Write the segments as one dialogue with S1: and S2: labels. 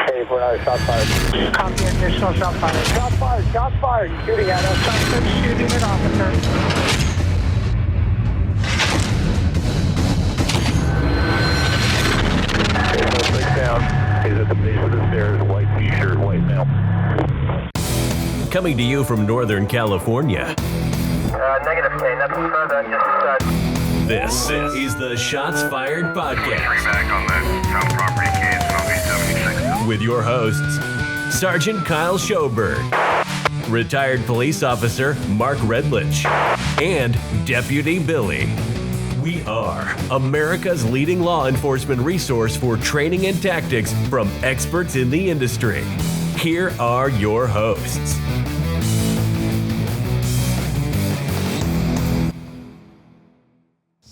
S1: Hey, for another shot fired.
S2: Copy, additional shot fired.
S1: Shot fired. He's shooting at us.
S2: Suspect shooting an officer.
S1: Suspect down. He's at the base of the stairs. White t-shirt, white male.
S3: Coming to you from Northern California.
S1: Negative K. Nothing further. Just
S3: This is the Shots Fired Podcast.
S4: Back on that town property case, I'll be 76.
S3: With your hosts, Sergeant Kyle Schoberg, retired police officer Mark Redlich, and Deputy Billy. We are America's leading law enforcement resource for training and tactics from experts in the industry. Here are your hosts.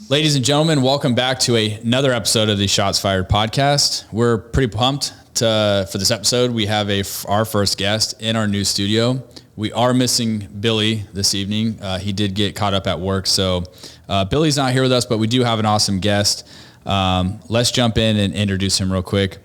S5: Ladies and gentlemen, welcome back to another episode of the Shots Fired podcast. We're pretty pumped for this episode. We have our first guest in our new studio. We are missing Billy this evening. He did get caught up at work, so Billy's not here with us, but we do have an awesome guest. Let's jump in and introduce him real quick.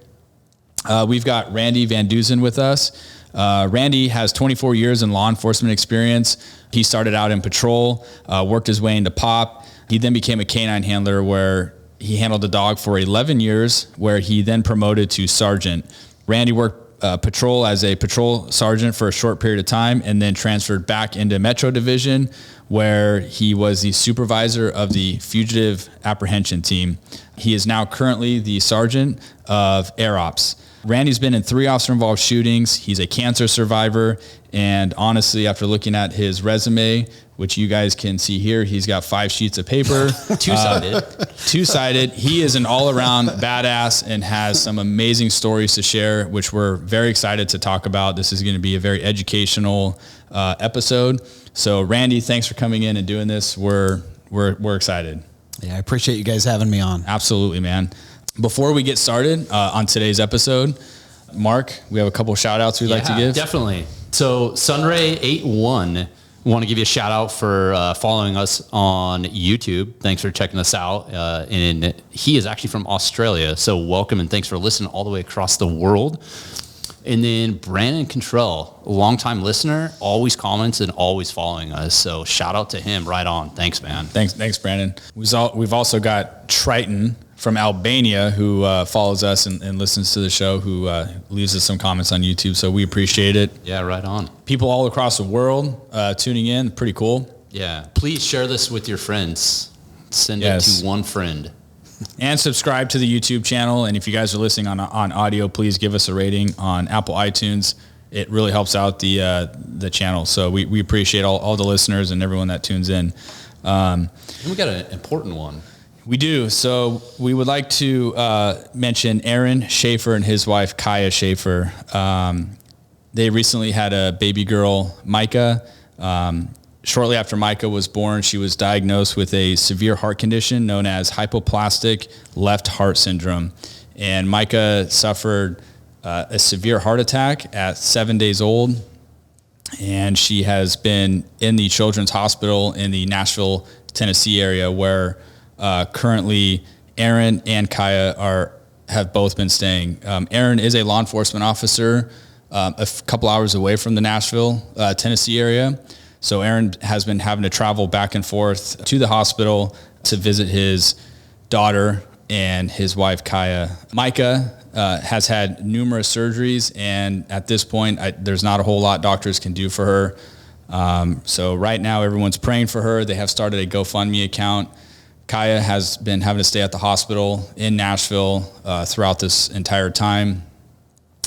S5: We've got Randy Van Dusen with us. Randy has 24 years in law enforcement experience. He started out in patrol, worked his way into POP. He then became a canine handler where he handled a dog for 11 years, where he then promoted to sergeant. Randy worked patrol as a patrol sergeant for a short period of time and then transferred back into Metro Division, where he was the supervisor of the Fugitive apprehension team. He is now currently the sergeant of Air Ops. Randy's been in 3 officer-involved shootings. He's a cancer survivor. And honestly, after looking at his resume, which you guys can see here, he's got 5 sheets of paper. Two-sided. He is an all-around badass and has some amazing stories to share, which we're very excited to talk about. This is going to be a very educational episode. So Randy, thanks for coming in and doing this. We're excited.
S6: Yeah, I appreciate you guys having me on.
S5: Absolutely, man. Before we get started on today's episode, Mark, we have a couple of shout outs we'd like to give.
S7: Definitely. So Sunray81, want to give you a shout out for following us on YouTube. Thanks for checking us out. And he is actually from Australia. So welcome and thanks for listening all the way across the world. And then Brandon Contrell, a longtime listener, always comments and always following us. So shout out to him. Right on. Thanks, man.
S5: Thanks, Brandon. We've also got Triton from Albania who follows us and listens to the show, who leaves us some comments on YouTube. So we appreciate it.
S7: Yeah, right on.
S5: People all across the world tuning in. Pretty cool.
S7: Yeah. Please share this with your friends. Send it to one friend.
S5: And subscribe to the YouTube channel. And if you guys are listening on audio, please give us a rating on Apple iTunes. It really helps out the channel. So we appreciate all the listeners and everyone that tunes in.
S7: And we got an important one.
S5: We do. So we would like to mention Aaron Schaefer and his wife, Kaya Schaefer. They recently had a baby girl, Mikah. Shortly after Mikah was born, she was diagnosed with a severe heart condition known as hypoplastic left heart syndrome. And Mikah suffered a severe heart attack at 7 days old. And she has been in the Children's Hospital in the Nashville, Tennessee area, where currently Aaron and Kaya have both been staying. Aaron is a law enforcement officer a couple hours away from the Nashville, Tennessee area. So Aaron has been having to travel back and forth to the hospital to visit his daughter and his wife, Kaya. Mikah has had numerous surgeries, and at this point, there's not a whole lot doctors can do for her. So right now, everyone's praying for her. They have started a GoFundMe account. Kaya has been having to stay at the hospital in Nashville throughout this entire time,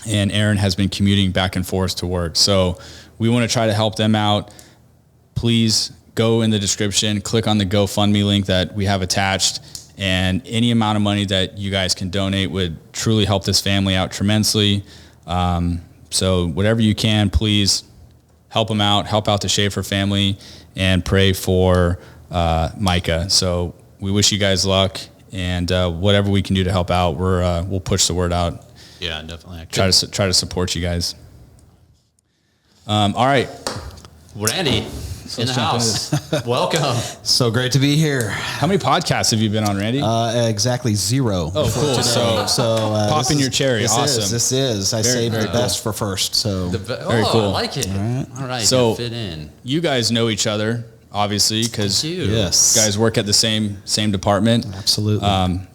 S5: and Aaron has been commuting back and forth to work. So we want to try to help them out. Please go in the description, click on the GoFundMe link that we have attached, and any amount of money that you guys can donate would truly help this family out tremendously. So whatever you can, please help them out, help out the Schaefer family, and pray for Mikah. So we wish you guys luck, and whatever we can do to help out, we'll push the word out.
S7: Yeah, definitely.
S5: Try to support you guys. All right,
S7: Randy. in the house. Welcome.
S6: So great to be here.
S5: How many podcasts have you been on, Randy?
S6: Exactly 0.
S5: Oh, cool. So pop in your cherry. Awesome.
S6: This is. I saved the best for first. So
S5: Very cool.
S7: I like it. All right.
S5: So
S7: fit in.
S5: you guys know each other, obviously, because you
S6: yes,
S5: guys work at the same department.
S6: Absolutely.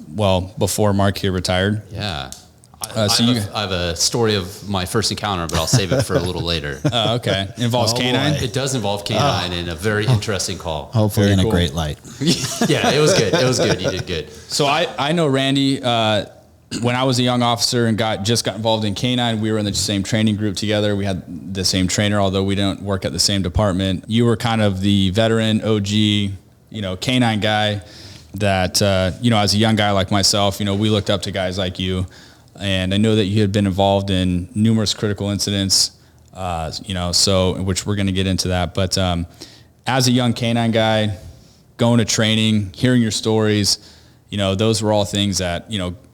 S5: Well, before Mark here retired.
S7: Yeah.
S5: I
S7: have a story of my first encounter, but I'll save it for a little later.
S5: Okay. Involves canine?
S7: It does involve canine in a very interesting call.
S6: Hopefully
S5: Very
S6: in
S5: cool.
S6: a great light.
S7: Yeah, it was good. It was good. You did good.
S5: So I know Randy, when I was a young officer and got involved in canine, we were in the same training group together. We had the same trainer, although we don't work at the same department. You were kind of the veteran OG, canine guy that, as a young guy like myself, we looked up to guys like you. And I know that you had been involved in numerous critical incidents, so which we're going to get into that. But as a young canine guy, going to training, hearing your stories, those were all things that,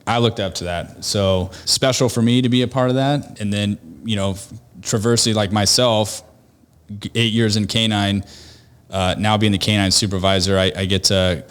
S5: I looked up to that. So special for me to be a part of that. And then, traversely like myself, 8 years in canine, now being the canine supervisor, I get to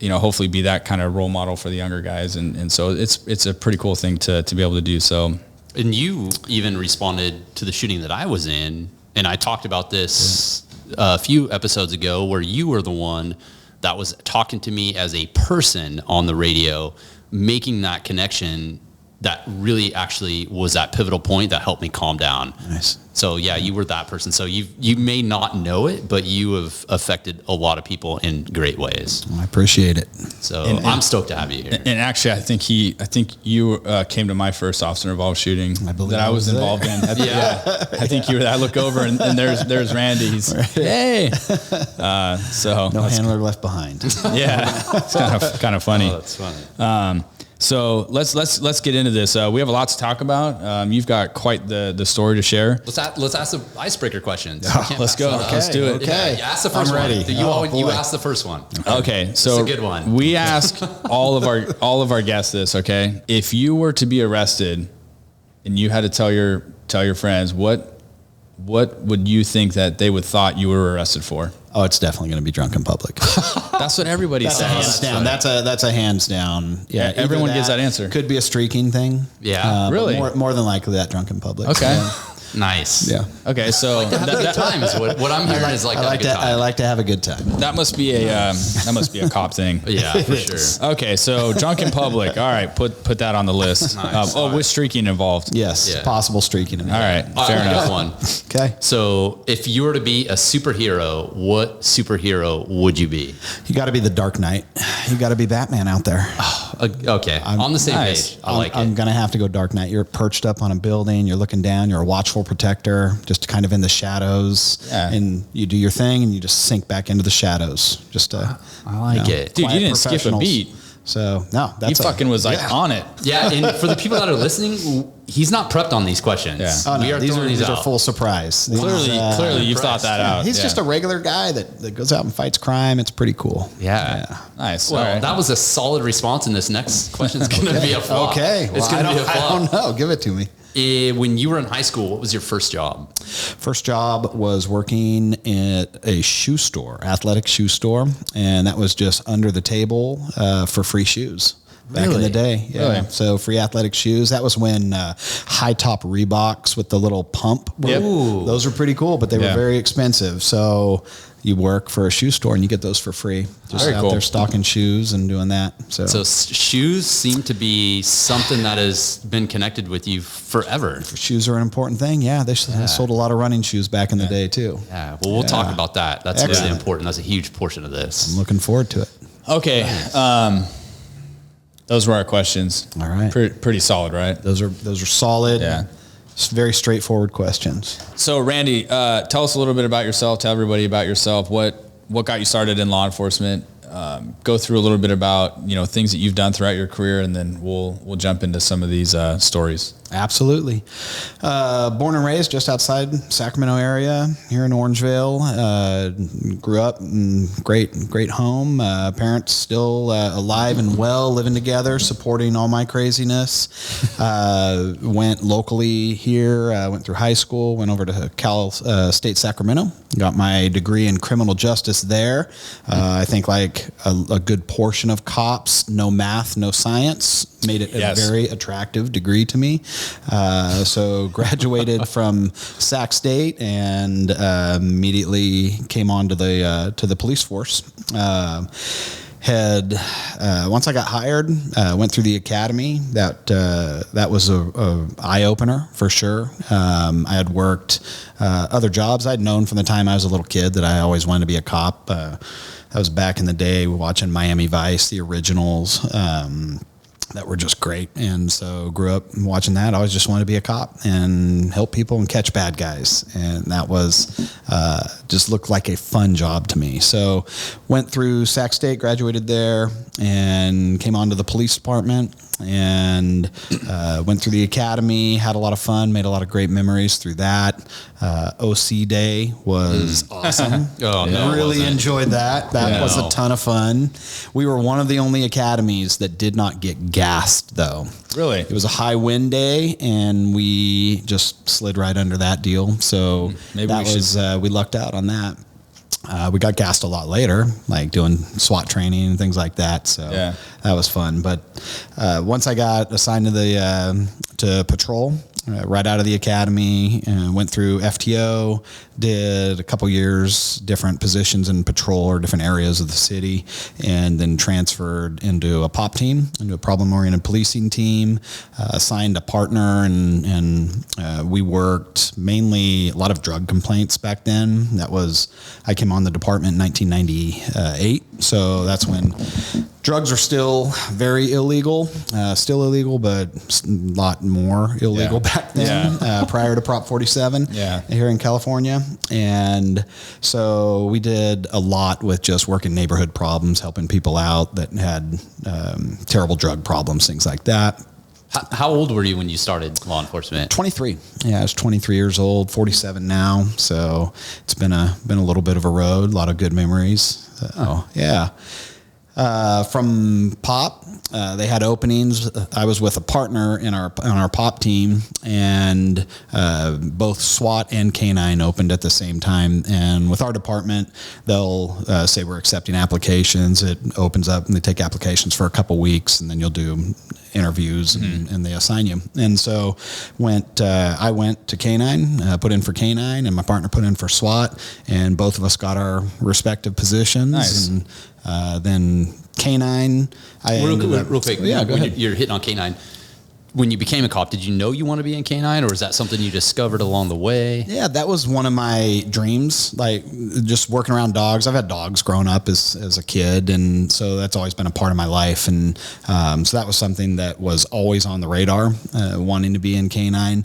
S5: hopefully be that kind of role model for the younger guys. And so it's a pretty cool thing to be able to do. So,
S7: and you even responded to the shooting that I was in. And I talked about this a few episodes ago where you were the one that was talking to me as a person on the radio, making that connection that really actually was that pivotal point that helped me calm down.
S6: Nice.
S7: So yeah, you were that person. So you may not know it, but you have affected a lot of people in great ways.
S6: I appreciate it.
S7: So I'm stoked to have you here.
S5: And actually, I think you came to my first officer involved shooting that I was involved in. I think you were. I look over and there's Randy. He's hey. So
S6: no handler left behind.
S5: Yeah, it's kind of funny.
S7: Oh, that's funny.
S5: So let's get into this. We have a lot to talk about. You've got quite the story to share.
S7: Let's ask the icebreaker questions.
S5: Let's go.
S7: Okay.
S5: Let's do it.
S7: Okay. Yeah, ask the first
S6: I'm ready.
S7: one. You ask the first one.
S5: Okay, so
S7: it's a good one.
S5: We ask all of our guests this. Okay, if you were to be arrested and you had to tell your friends what would you think that they would thought you were arrested for?
S6: Oh, it's definitely going to be drunk in public.
S5: That's what everybody
S6: That's
S5: says.
S6: a hands down. That's a hands down. Yeah,
S5: everyone gives that answer.
S6: Could be a streaking thing.
S7: Yeah,
S5: really.
S6: More than likely that drunk in public.
S5: Okay.
S6: Yeah.
S7: Nice.
S6: Yeah.
S5: Okay, so
S7: Have a good time is what I'm hearing is like
S6: I
S7: have a
S6: like
S7: good
S6: to.
S7: time.
S6: I like to have a good time.
S5: that must be a cop thing.
S7: Yeah, for sure.
S5: Okay, so drunk in public. All right, put that on the list.
S7: Nice.
S5: With streaking involved.
S6: Yes,
S7: Yeah.
S6: possible streaking.
S5: All right, fair
S7: I
S5: enough.
S7: got one.
S6: Okay.
S7: So if you were to be a superhero, what superhero would you be?
S6: You got to be the Dark Knight. You got to be Batman out there.
S7: Okay, on the same
S5: nice.
S7: page. I like
S6: I'm
S7: it.
S6: gonna have to go Dark Knight. You're perched up on a building. You're looking down. You're a watchful protector, just kind of in the shadows.
S5: Yeah.
S6: And you do your thing, and you just sink back into the shadows. Just
S7: I like it.
S5: Dude, you
S6: quiet
S5: didn't skip a
S6: professionals.
S5: beat.
S6: So no,
S5: He
S6: that's
S5: fucking was on it.
S7: Yeah, and for the people that are listening, he's not prepped on these questions.
S5: Yeah.
S6: Oh, no,
S7: We are
S6: these
S7: throwing
S6: are
S7: out.
S6: full surprise.
S5: Clearly, you've thought that out.
S6: He's
S5: Yeah.
S6: just a regular guy that goes out and fights crime. It's pretty cool.
S7: Yeah.
S5: Nice.
S7: Well,
S5: All right.
S7: that was a solid response, and this next question is going to be a flop.
S6: Okay.
S7: It's
S6: Well,
S7: going to be a
S6: I
S7: flop.
S6: don't know. Give it to me.
S7: When you were in high school, what was your first job?
S6: First job was working at a shoe store, athletic shoe store, and that was just under the table for free shoes. Back in
S7: Really?
S6: the day, yeah.
S5: Really?
S6: So free athletic shoes. That was when high top Reeboks with the little pump.
S5: Yep.
S7: Ooh.
S6: Those were pretty cool, but they
S5: Yeah.
S6: were very expensive. So you work for a shoe store and you get those for free. Just
S5: Very
S6: out
S5: cool.
S6: there stocking shoes and doing that.
S7: So shoes seem to be something that has been connected with you forever.
S6: shoes are an important thing. Yeah, they sold a lot of running shoes back in the day too.
S7: Yeah. Well, we'll talk about that. That's really
S6: Excellent.
S7: important. That's a huge portion of this.
S6: I'm looking forward to it.
S5: Okay. Those were our questions.
S6: All right.
S5: Pretty solid, right?
S6: Those are solid.
S5: Yeah.
S6: It's very straightforward questions.
S5: So, Randy, tell us a little bit about yourself. Tell everybody about yourself. What got you started in law enforcement? Go through a little bit about things that you've done throughout your career, and then we'll jump into some of these stories.
S6: Absolutely. Born and raised just outside Sacramento area here in Orangevale. Grew up in great home. Parents still alive and well, living together, supporting all my craziness. Went locally here, went through high school, went over to Cal State Sacramento, got my degree in criminal justice there. I think like a good portion of cops, no math, no science, made it a very attractive degree to me. So graduated from Sac State and immediately came on to the police force. Once I got hired, went through the academy. That was a eye opener for sure. I had worked other jobs. I'd known from the time I was a little kid that I always wanted to be a cop. That was back in the day watching Miami Vice, the originals. That were just great. And so grew up watching that. I always just wanted to be a cop and help people and catch bad guys. And that was just looked like a fun job to me. So went through Sac State, graduated there, and came on to the police department and went through the academy, had a lot of fun, made a lot of great memories through that. OC Day was awesome. Really enjoyed that. That was a ton of fun. We were one of the only academies that did not get gassed, though.
S5: Really?
S6: It was a high wind day, and we just slid right under that deal. So we lucked out on that. We got gassed a lot later, like doing SWAT training and things like that. So that was fun. But once I got assigned to patrol, right out of the academy, and went through FTO, did a couple years, different positions in patrol or different areas of the city, and then transferred into a POP team, into a problem-oriented policing team, assigned a partner, and we worked mainly a lot of drug complaints back then. I came on the department in 1998, so that's when drugs are still very illegal, but a lot more illegal back then, prior to Prop 47 here in California. And so we did a lot with just working neighborhood problems, helping people out that had terrible drug problems, things like that.
S7: How old were you when you started law enforcement?
S6: 23. Yeah, I was 23 years old, 47 now. So it's been a little bit of a road, a lot of good memories. From POP, they had openings. I was with a partner on our POP team, and both SWAT and K9 opened at the same time. And with our department, they'll say we're accepting applications. It opens up, and they take applications for a couple weeks, and then you'll do interviews, and they assign you. And so I went to K9, put in for K9, and my partner put in for SWAT, and both of us got our respective positions.
S5: Nice.
S6: And then K9.
S7: Real quick.
S6: Go ahead.
S7: You're hitting on K9. When you became a cop, did you know you want to be in K9, or is that something you discovered along the way? Yeah,
S6: that was one of my dreams, like just working around dogs. I've had dogs growing up as a kid, and so that's always been a part of my life. And so that was something that was always on the radar, wanting to be in K9.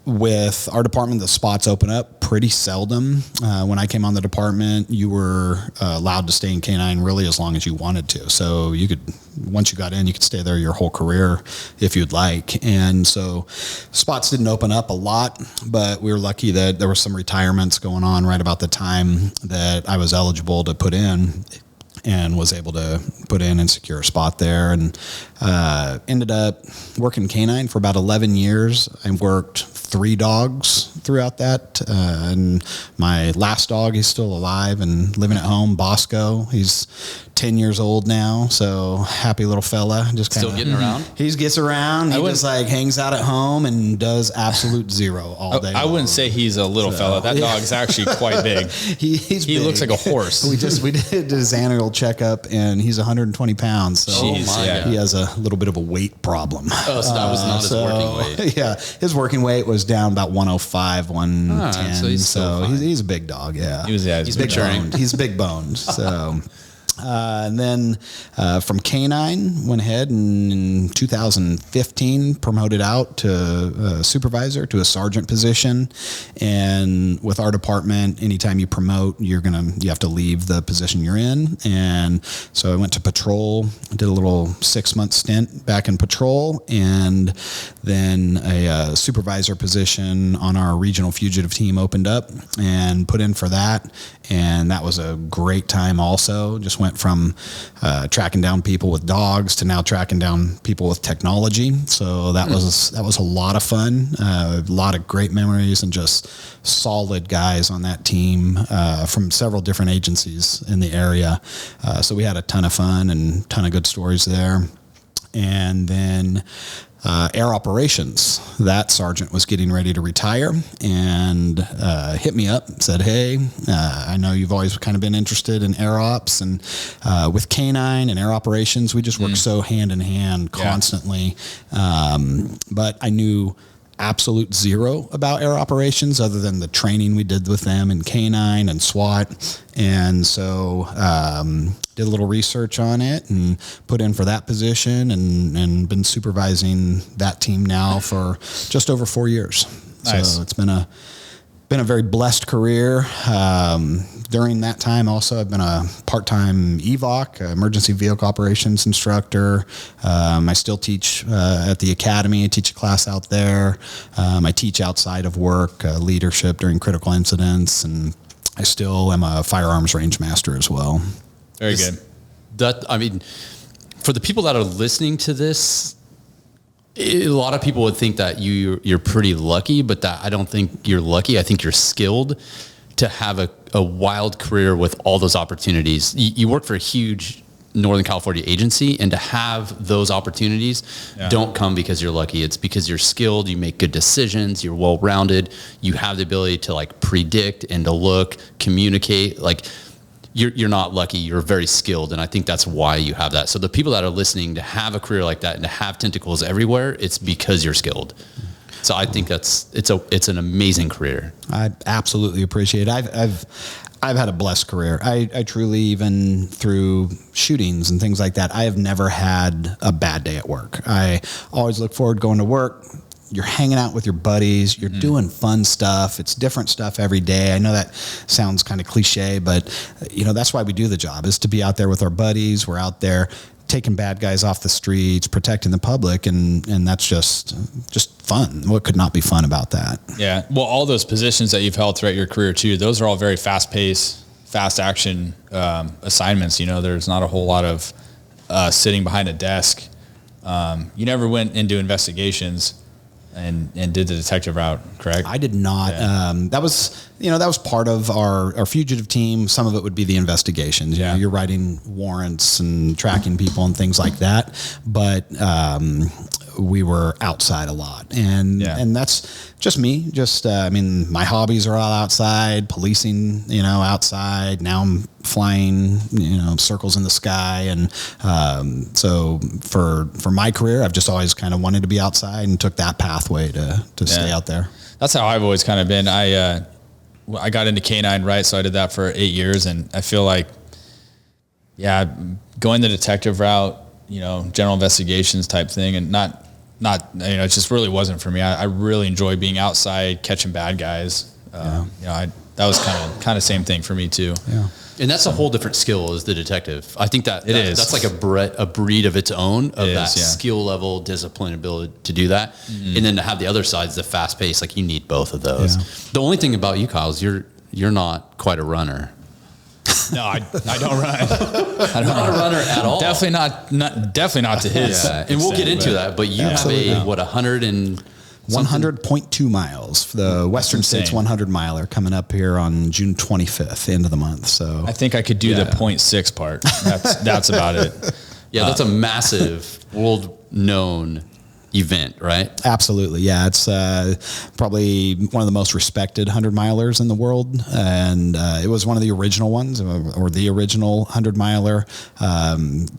S6: With our department, the spots open up pretty seldom. When I came on the department, you were allowed to stay in K9 really as long as you wanted to. So once you got in, you could stay there your whole career if you'd like. And so spots didn't open up a lot, but we were lucky that there were some retirements going on right about the time that I was eligible to put in, and was able to put in and secure a spot there, and ended up working K9 for about 11 years. I worked 3 dogs throughout that, and my last dog, he's still alive and living at home, Bosco. He's 10 years old now, so happy little fella. Just
S7: still getting around?
S6: He gets around. He just hangs out at home and does absolute zero all day.
S5: I wouldn't say he's a little fella. That dog's actually quite big.
S6: He
S5: big. Looks like a horse.
S6: We did his annual checkup, and he's 110 pounds. So he has a little bit of a weight problem.
S7: Oh, so that was not his working weight.
S6: Yeah, his working weight was down about 105, 110.
S7: So he's
S6: a big dog. Yeah,
S5: he's big boned.
S6: He's big boned. So. And then from K9, went ahead and in 2015 promoted out to a supervisor to a sergeant position. And with our department, anytime you promote, you have to leave the position you're in. And so I went to patrol, did a little 6-month stint back in patrol, and then a supervisor position on our regional fugitive team opened up and put in for that. And that was a great time also. Just went from tracking down people with dogs to now tracking down people with technology. So that was a lot of fun, a lot of great memories, and just solid guys on that team from several different agencies in the area. So we had a ton of fun and a ton of good stories there. And then air operations, that sergeant was getting ready to retire and hit me up, said, hey, I know you've always kind of been interested in air ops, and with K9 and air operations, we just work so hand in hand constantly. But I knew absolute zero about air operations other than the training we did with them in K9 and SWAT. And so did a little research on it and put in for that position, and been supervising that team now for just over 4 years. Nice. So it's been a very blessed career. During that time also, I've been a part-time EVOC, emergency vehicle operations instructor. I still teach at the academy. I teach a class out there. I teach outside of work, leadership during critical incidents, and I still am a firearms range master as well.
S5: Very good.
S7: For the people that are listening to this, a lot of people would think that you're pretty lucky, but that I don't think you're lucky. I think you're skilled to have a wild career with all those opportunities. You work for a huge Northern California agency, and to have those opportunities don't come because you're lucky. It's because you're skilled, you make good decisions, you're well-rounded, you have the ability to like predict and to look, communicate. Like you're not lucky, you're very skilled. And I think that's why you have that. So the people that are listening, to have a career like that and to have tentacles everywhere, it's because you're skilled. So I think it's an amazing career. I
S6: absolutely appreciate it. I've had a blessed career. I truly, even through shootings and things like that, I have never had a bad day at work. I always look forward to going to work. You're hanging out with your buddies. You're doing fun stuff. It's different stuff every day. I know that sounds kind of cliche, but that's why we do the job, is to be out there with our buddies. We're out there taking bad guys off the streets, protecting the public, and that's just fun. What could not be fun about that?
S5: Yeah. Well, all those positions that you've held throughout your career too, those are all very fast-paced, fast action assignments. There's not a whole lot of sitting behind a desk. You never went into investigations and did the detective route, correct?
S6: I did not. Yeah. That was part of our fugitive team. Some of it would be the investigations. You're writing warrants and tracking people and things like that. But we were outside a lot, and that's just me. My hobbies are all outside, policing, outside. Now I'm flying, circles in the sky, and so for my career, I've just always kind of wanted to be outside and took that pathway to stay out there.
S5: That's how I've always kind of been. I got into K9, right? So I did that for 8 years, and I feel like, going the detective route, general investigations type thing, and not, it just really wasn't for me. I really enjoy being outside, catching bad guys. That was kind of same thing for me too.
S6: Yeah.
S7: And that's a whole different skill, is the detective. I think that is. That's like a breed of its own, of that skill level, discipline, ability to do that. Mm-hmm. And then to have the other sides, the fast pace, like you need both of those. Yeah. The only thing about you, Kyle, is you're not quite a runner.
S5: No, I don't run.
S7: I'm not a runner at all.
S5: Definitely not to his.
S7: And we'll get into that. But you have
S6: 100.2 miles for the Western States 100 miler coming up here on June 25th, end of the month. So
S5: I think I could do the 0.6 part. That's about it.
S7: Yeah, that's a massive world known event, right?
S6: Absolutely. Yeah. It's probably one of the most respected 100-milers in the world. And it was one of the original ones, or the original 100-miler,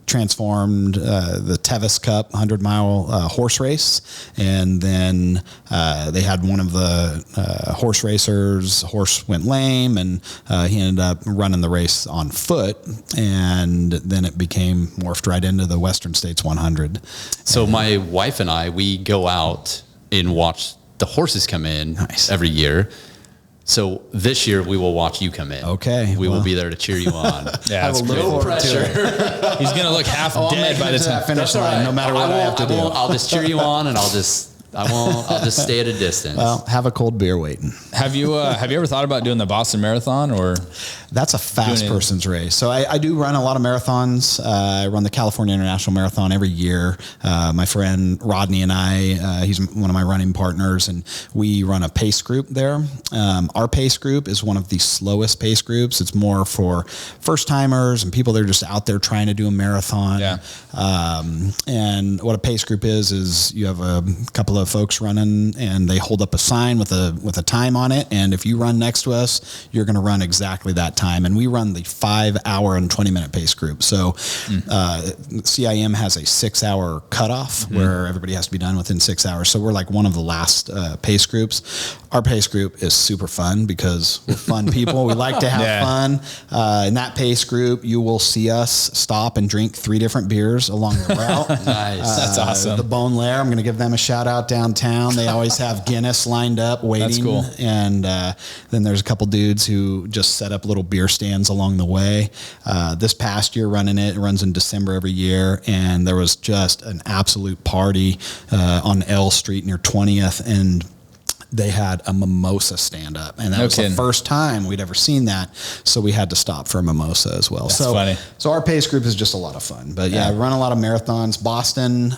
S6: transformed the Tevis Cup 100-mile horse race. And then they had one of the horse racers, horse went lame, and he ended up running the race on foot. And then it became morphed right into the Western States 100.
S7: So my wife and I, we go out and watch the horses come in every year. So this year we will watch you come in.
S6: Okay.
S7: We will be there to cheer you on.
S5: Yeah, that's
S7: no pressure.
S5: He's going to look half dead by the time.
S6: Finish line, no matter what I have to do.
S7: I'll just cheer you on, and I'll just stay at a distance.
S6: Well, have a cold beer waiting.
S5: Have you ever thought about doing the Boston Marathon, or?
S6: That's a fast person's race. So I do run a lot of marathons. I run the California International Marathon every year. My friend Rodney and I, he's one of my running partners, and we run a pace group there. Our pace group is one of the slowest pace groups. It's more for first timers and people that are just out there trying to do a marathon.
S5: Yeah.
S6: And what a pace group is you have a couple of folks running, and they hold up a sign with a time on it. And if you run next to us, you're going to run exactly that time. And we run the 5 hour and 20-minute pace group. So CIM has a 6 hour cutoff where everybody has to be done within 6 hours. So we're like one of the last pace groups. Our pace group is super fun because we're fun people. We like to have fun. In that pace group, you will see us stop and drink 3 different beers along the route.
S7: Nice.
S5: That's awesome.
S6: The Bone Lair, I'm going to give them a shout out downtown. They always have Guinness lined up waiting.
S5: That's cool.
S6: And then there's a couple dudes who just set up little beer stands along the way. This past year running it runs in December every year, and there was just an absolute party on L Street near 20th, and they had a mimosa stand up, and that was the first time we'd ever seen that. So we had to stop for a mimosa as well.
S5: That's funny.
S6: So our pace group is just a lot of fun, but I run a lot of marathons. Boston,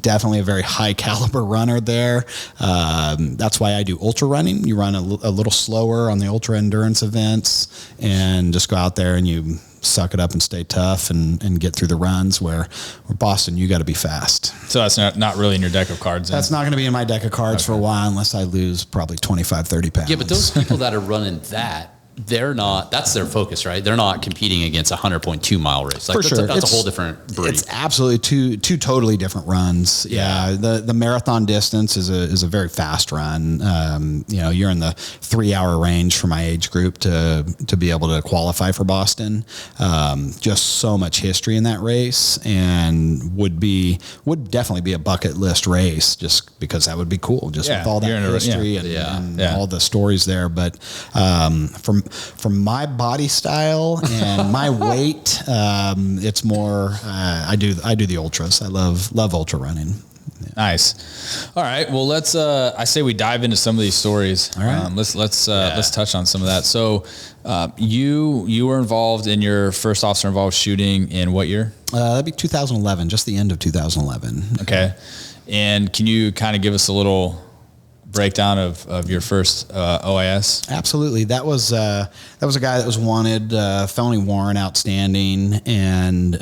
S6: definitely a very high caliber runner there. That's why I do ultra running. You run a little slower on the ultra endurance events and just go out there and you suck it up and stay tough and get through the runs, where Boston, you got to be fast.
S5: So that's not really in your deck of cards.
S6: That's not going to be in my deck of cards for a while, unless I lose probably 25, 30 pounds.
S7: Yeah, but those people that are running that, that's their focus, right? They're not competing against a 100.2 mile race. Like,
S6: for sure.
S7: That's a whole different breed.
S6: It's absolutely two totally different runs. Yeah. The marathon distance is a very fast run. You're in the 3 hour range for my age group to be able to qualify for Boston. Just so much history in that race, and would definitely be a bucket list race, just because that would be cool, just with all that history and all the stories there. But from my body style and my weight, it's more I do the ultras. I love ultra running. Yeah.
S5: Nice. All right. Well, let's. I say we dive into some of these stories.
S6: All right.
S5: Let's touch on some of that. So, you were involved in your first officer involved shooting in what year?
S6: That'd be 2011, just the end of 2011.
S5: Okay. And can you kind of give us a little breakdown of your first OIS?
S6: Absolutely. That was a guy that was wanted, felony warrant outstanding, and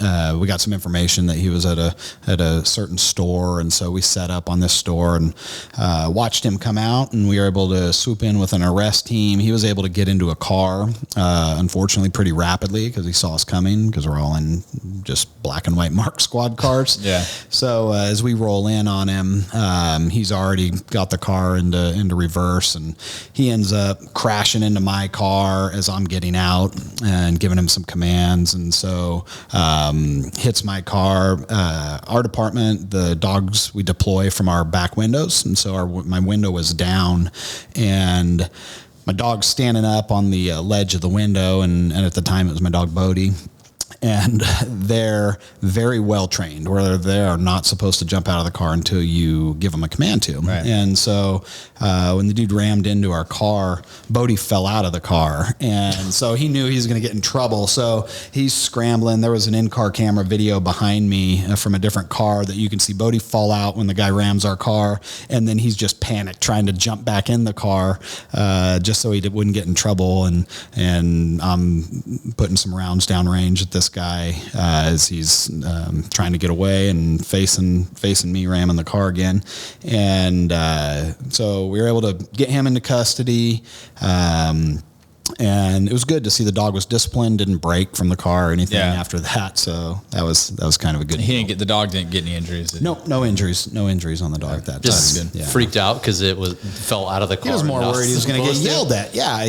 S6: we got some information that he was at a certain store, and so we set up on this store and watched him come out, and we were able to swoop in with an arrest team. He was able to get into a car, unfortunately pretty rapidly, because he saw us coming, because we're all in just black and white marked squad cars.
S5: Yeah.
S6: So as we roll in on him, he's already got the car into reverse, and he ends up crashing into my car as I'm getting out and giving him some commands, and so hits my car. Our department, the dogs we deploy from our back windows, and so my window was down, and my dog's standing up on the ledge of the window, and at the time it was my dog Bodie. And they're very well trained, where they are not supposed to jump out of the car until you give them a command to.
S5: Right.
S6: And so when the dude rammed into our car, Bodie fell out of the car. And so he knew he was going to get in trouble. So he's scrambling. There was an in-car camera video behind me from a different car that you can see Bodie fall out when the guy rams our car. And then he's just panicked, trying to jump back in the car just so he wouldn't get in trouble. And I'm putting some rounds downrange at this guy as he's trying to get away and facing me, ramming the car again. And so we were able to get him into custody. And it was good to see the dog was disciplined, didn't break from the car or anything after that. So that was kind of a good deal.
S5: The dog didn't get any injuries.
S6: No injuries on the dog that
S7: just
S6: time.
S7: Freaked out because it fell out of the car.
S6: He was more worried he was going to get yelled at. Yeah,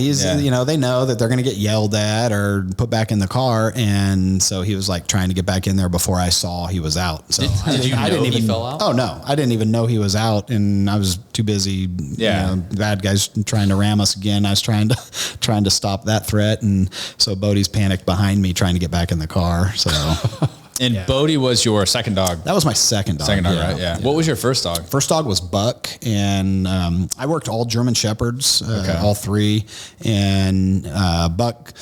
S6: they know that they're going to get yelled at or put back in the car, and so he was like trying to get back in there before I saw he was out. So
S7: did you know he fell out?
S6: Oh no, I didn't even know he was out, and I was too busy. Bad guys trying to ram us again. I was trying to stop that threat, and so Bodie's panicked behind me trying to get back in the car. So,
S5: and Bodie was your second dog.
S6: That was my second dog.
S5: Right? Yeah. What was your first dog?
S6: First dog was Buck, and I worked all German Shepherds, all three, and Buck,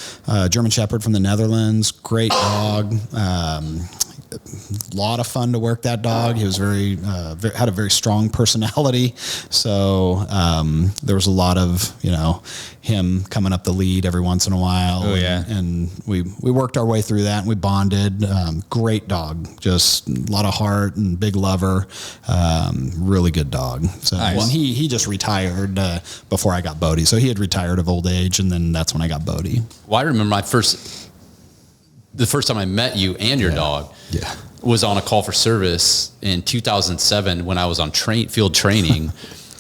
S6: German Shepherd from the Netherlands, great dog. Lot of fun to work that dog. He was had a very strong personality. So there was a lot of him coming up the lead every once in a while.
S5: Oh yeah,
S6: and we worked our way through that, and we bonded. Great dog, just a lot of heart and big lover. Really good dog. So nice. And he just retired before I got Bodie. So he had retired of old age, and then that's when I got Bodie.
S7: Well, I remember the first time I met you and your dog was on a call for service in 2007 when I was on field training.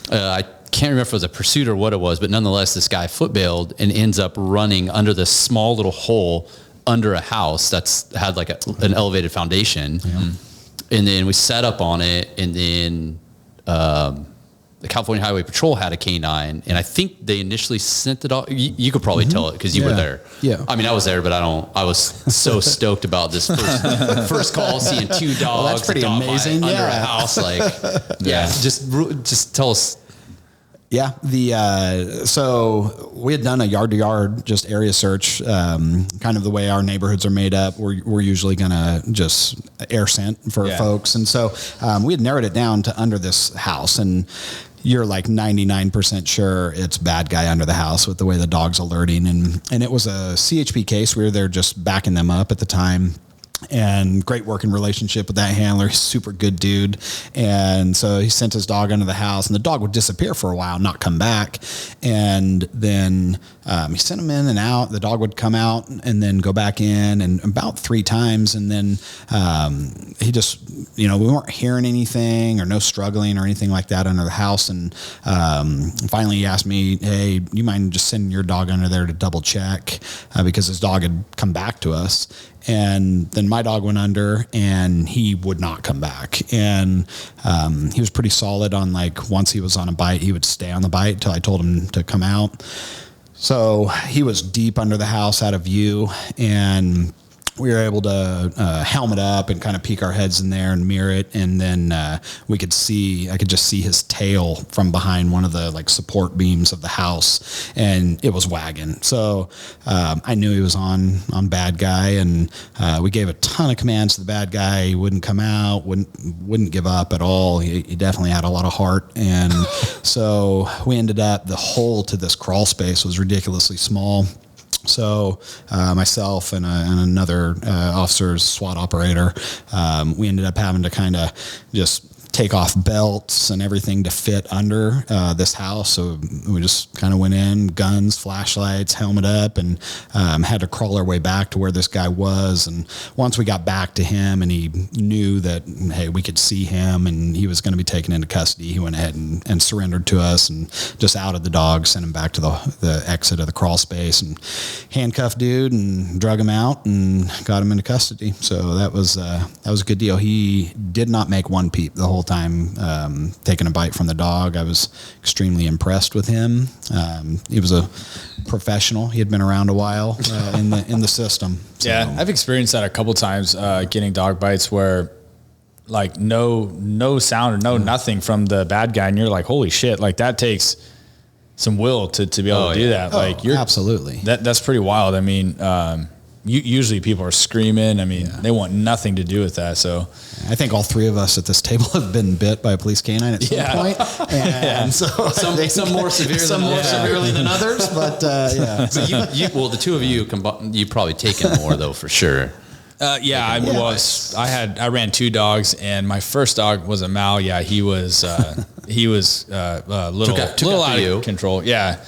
S7: I can't remember if it was a pursuit or what it was, but nonetheless, this guy foot bailed and ends up running under this small little hole under a house that's had like an elevated foundation. Yeah. And then we set up on it, and then the California Highway Patrol had a canine, and I think they initially sent the dog. You could probably tell it because you were there.
S6: Yeah.
S7: I mean, I was there, but I was so stoked about this first call, seeing two dogs.
S6: Well, that's pretty amazing.
S7: Under a house, just tell us.
S6: Yeah. So we had done a yard to yard, just area search, kind of the way our neighborhoods are made up. We're usually going to just air scent for folks. And so, we had narrowed it down to under this house, and you're like 99% sure it's bad guy under the house with the way the dog's alerting. And it was a CHP case. We were there just backing them up at the time. And great working relationship with that handler. He's a super good dude. And so he sent his dog under the house, and the dog would disappear for a while, not come back. And then he sent him in and out. The dog would come out and then go back in, and about 3 times. And then he just, we weren't hearing anything or no struggling or anything like that under the house. And finally he asked me, hey, you mind just sending your dog under there to double check? Because his dog had come back to us. And then my dog went under, and he would not come back. And he was pretty solid on, like, once he was on a bite, he would stay on the bite until I told him to come out. So he was deep under the house, out of view, and we were able to helmet up and kind of peek our heads in there and mirror it. And then I could just see his tail from behind one of the like support beams of the house, and it was wagging. So I knew he was on bad guy, and we gave a ton of commands to the bad guy. He wouldn't come out, wouldn't give up at all. He definitely had a lot of heart. And so we ended up, the hole to this crawl space was ridiculously small. So myself and another officer's SWAT operator, we ended up having to kind of just take off belts and everything to fit under this house. So we just kind of went in, guns, flashlights, helmet up, and had to crawl our way back to where this guy was. And once we got back to him and he knew that, hey, we could see him and he was going to be taken into custody, he went ahead and surrendered to us and just outed the dog, sent him back to the exit of the crawl space, and handcuffed dude and drug him out and got him into custody. So that was a good deal. He did not make one peep the whole time taking a bite from the dog. I was extremely impressed with him. He was a professional. He had been around a while in the system. So.
S5: Yeah, I've experienced that a couple times, getting dog bites where like no sound or no nothing from the bad guy, and you're like, holy shit, like that takes some will to be able to do that. Like you're
S6: absolutely
S5: that's pretty wild. I mean, usually people are screaming. I mean, they want nothing to do with that. So
S6: I think all 3 of us at this table have been bit by a police canine at some point. And so
S7: some more severely than others,
S6: but yeah.
S7: So the 2 of you you've probably taken more though, for sure.
S5: Yeah, I ran 2 dogs, and my first dog was a Mal. Yeah, he was a little out of control. Yeah.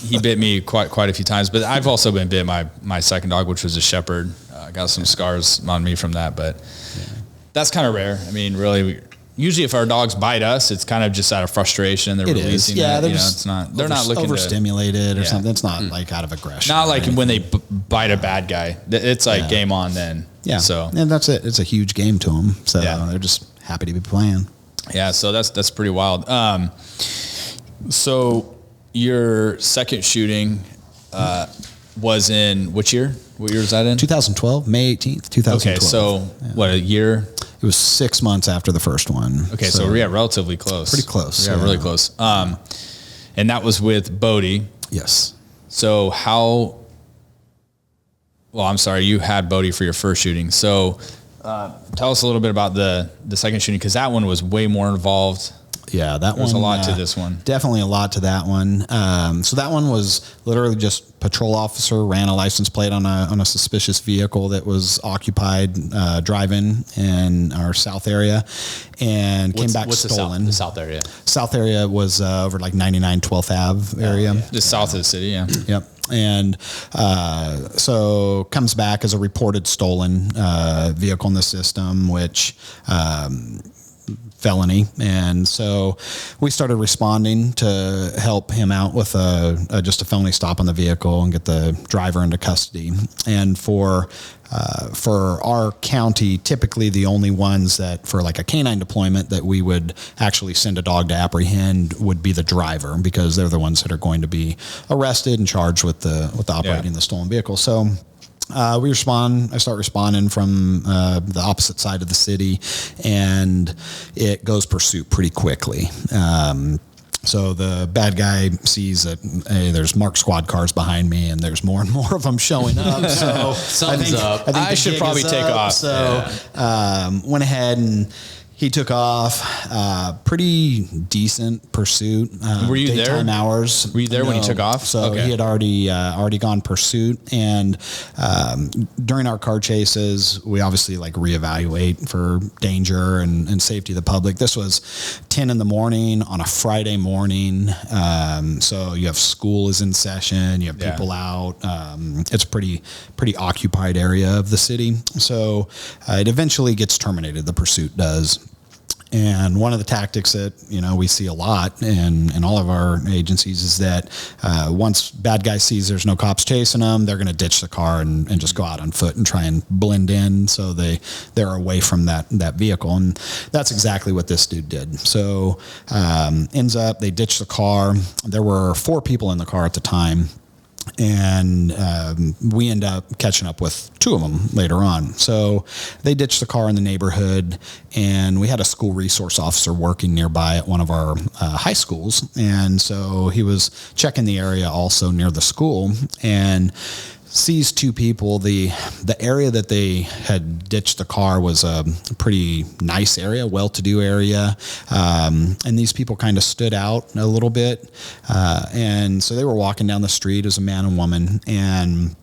S5: He bit me quite a few times, but I've also been bit by my second dog, which was a shepherd. Got some scars on me from that, but that's kind of rare. I mean, really, usually if our dogs bite us, it's kind of just out of frustration. They're releasing that. They're not looking
S6: overstimulated or something. It's not like out of aggression.
S5: Not like when they bite a bad guy. It's like game on then.
S6: Yeah.
S5: So
S6: and that's it. It's a huge game to them. So they're just happy to be playing.
S5: Yeah. So that's pretty wild. So your second shooting was in which year? What year was that in?
S6: 2012, May 18th, 2012.
S5: Okay, so what, a year?
S6: It was 6 months after the first one.
S5: Okay, so relatively close.
S6: Pretty close.
S5: Yeah, really close. And that was with Bodie.
S6: Yes.
S5: So I'm sorry, you had Bodie for your first shooting. So tell us a little bit about the second shooting, because that one was way more involved.
S6: Yeah,
S5: There's a lot to this one.
S6: Definitely a lot to that one. So that one was literally just patrol officer ran a license plate on a suspicious vehicle that was occupied driving in our south area, and came back stolen.
S7: The south area.
S6: South area was over like 99 12th Ave area.
S5: Just south of the city, yeah.
S6: Yep. And so comes back as a reported stolen vehicle in the system, which felony. And so we started responding to help him out with just a felony stop on the vehicle and get the driver into custody. And for our county, typically the only ones that for like a canine deployment that we would actually send a dog to apprehend would be the driver, because they're the ones that are going to be arrested and charged with operating the stolen vehicle. So I start responding from the opposite side of the city, and it goes pursuit pretty quickly. So the bad guy sees that, hey, there's marked squad cars behind me, and there's more and more of them showing up. So I
S5: should probably take off.
S6: So went ahead and he took off. Pretty decent pursuit.
S5: Were you
S6: daytime
S5: there?
S6: Hours.
S5: Were you there when he took off?
S6: So he had already gone pursuit, and during our car chases, we obviously like reevaluate for danger and safety of the public. This was 10 in the morning on a Friday morning, so you have school is in session, you have people out. It's a pretty occupied area of the city, so it eventually gets terminated. The pursuit does. And one of the tactics that, we see a lot in all of our agencies is that once bad guy sees there's no cops chasing them, they're going to ditch the car and just go out on foot and try and blend in so they're away from that vehicle. And that's exactly what this dude did. So ends up, they ditch the car. There were 4 people in the car at the time. And we end up catching up with 2 of them later on. So they ditched the car in the neighborhood, and we had a school resource officer working nearby at one of our high schools. And so he was checking the area also near the school, and sees 2 people. The area that they had ditched the car was a pretty nice area, well-to-do area, and these people kind of stood out a little bit, and so they were walking down the street as a man and woman, and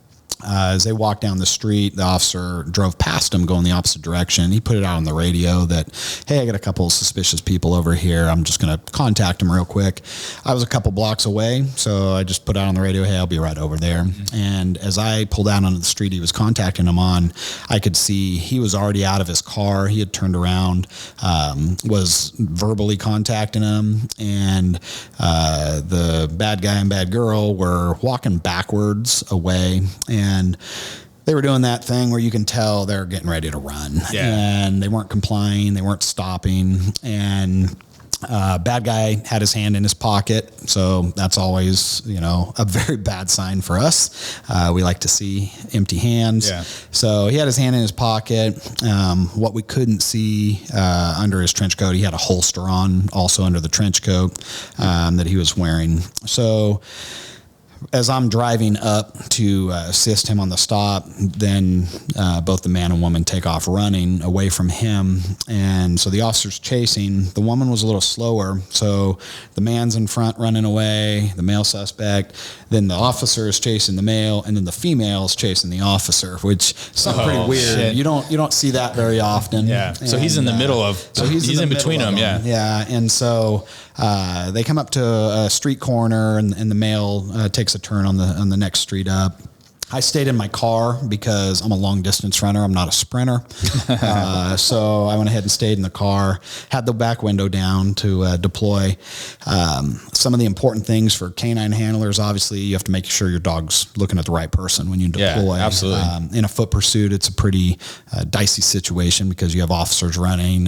S6: as they walked down the street, the officer drove past them going the opposite direction. He put it out on the radio that, hey, I got a couple of suspicious people over here. I'm just going to contact them real quick. I was a couple blocks away, so I just put out on the radio, hey, I'll be right over there. Mm-hmm. And as I pulled out onto the street he was contacting them on, I could see he was already out of his car. He had turned around, was verbally contacting him, and the bad guy and bad girl were walking backwards away, and they were doing that thing where you can tell they're getting ready to run. Yeah. And they weren't complying. They weren't stopping. And bad guy had his hand in his pocket. So that's always, a very bad sign for us. We like to see empty hands. Yeah. So he had his hand in his pocket. What we couldn't see under his trench coat, he had a holster on also under the trench coat that he was wearing. So as I'm driving up to assist him on the stop, then both the man and woman take off running away from him. And so the officer's chasing. The woman was a little slower. So the man's in front running away, the male suspect. Then the officer is chasing the male, and then the female is chasing the officer, which is something pretty weird.
S5: Shit.
S6: You don't see that very often.
S5: Yeah. So he's in the middle of. So he's in between them. Yeah.
S6: Yeah. And so they come up to a street corner, and the male takes a turn on the next street up. I stayed in my car because I'm a long distance runner. I'm not a sprinter. So I went ahead and stayed in the car, had the back window down to deploy. Some of the important things for canine handlers, obviously, you have to make sure your dog's looking at the right person when you deploy.
S5: Yeah, absolutely.
S6: In a foot pursuit, it's a pretty dicey situation because you have officers running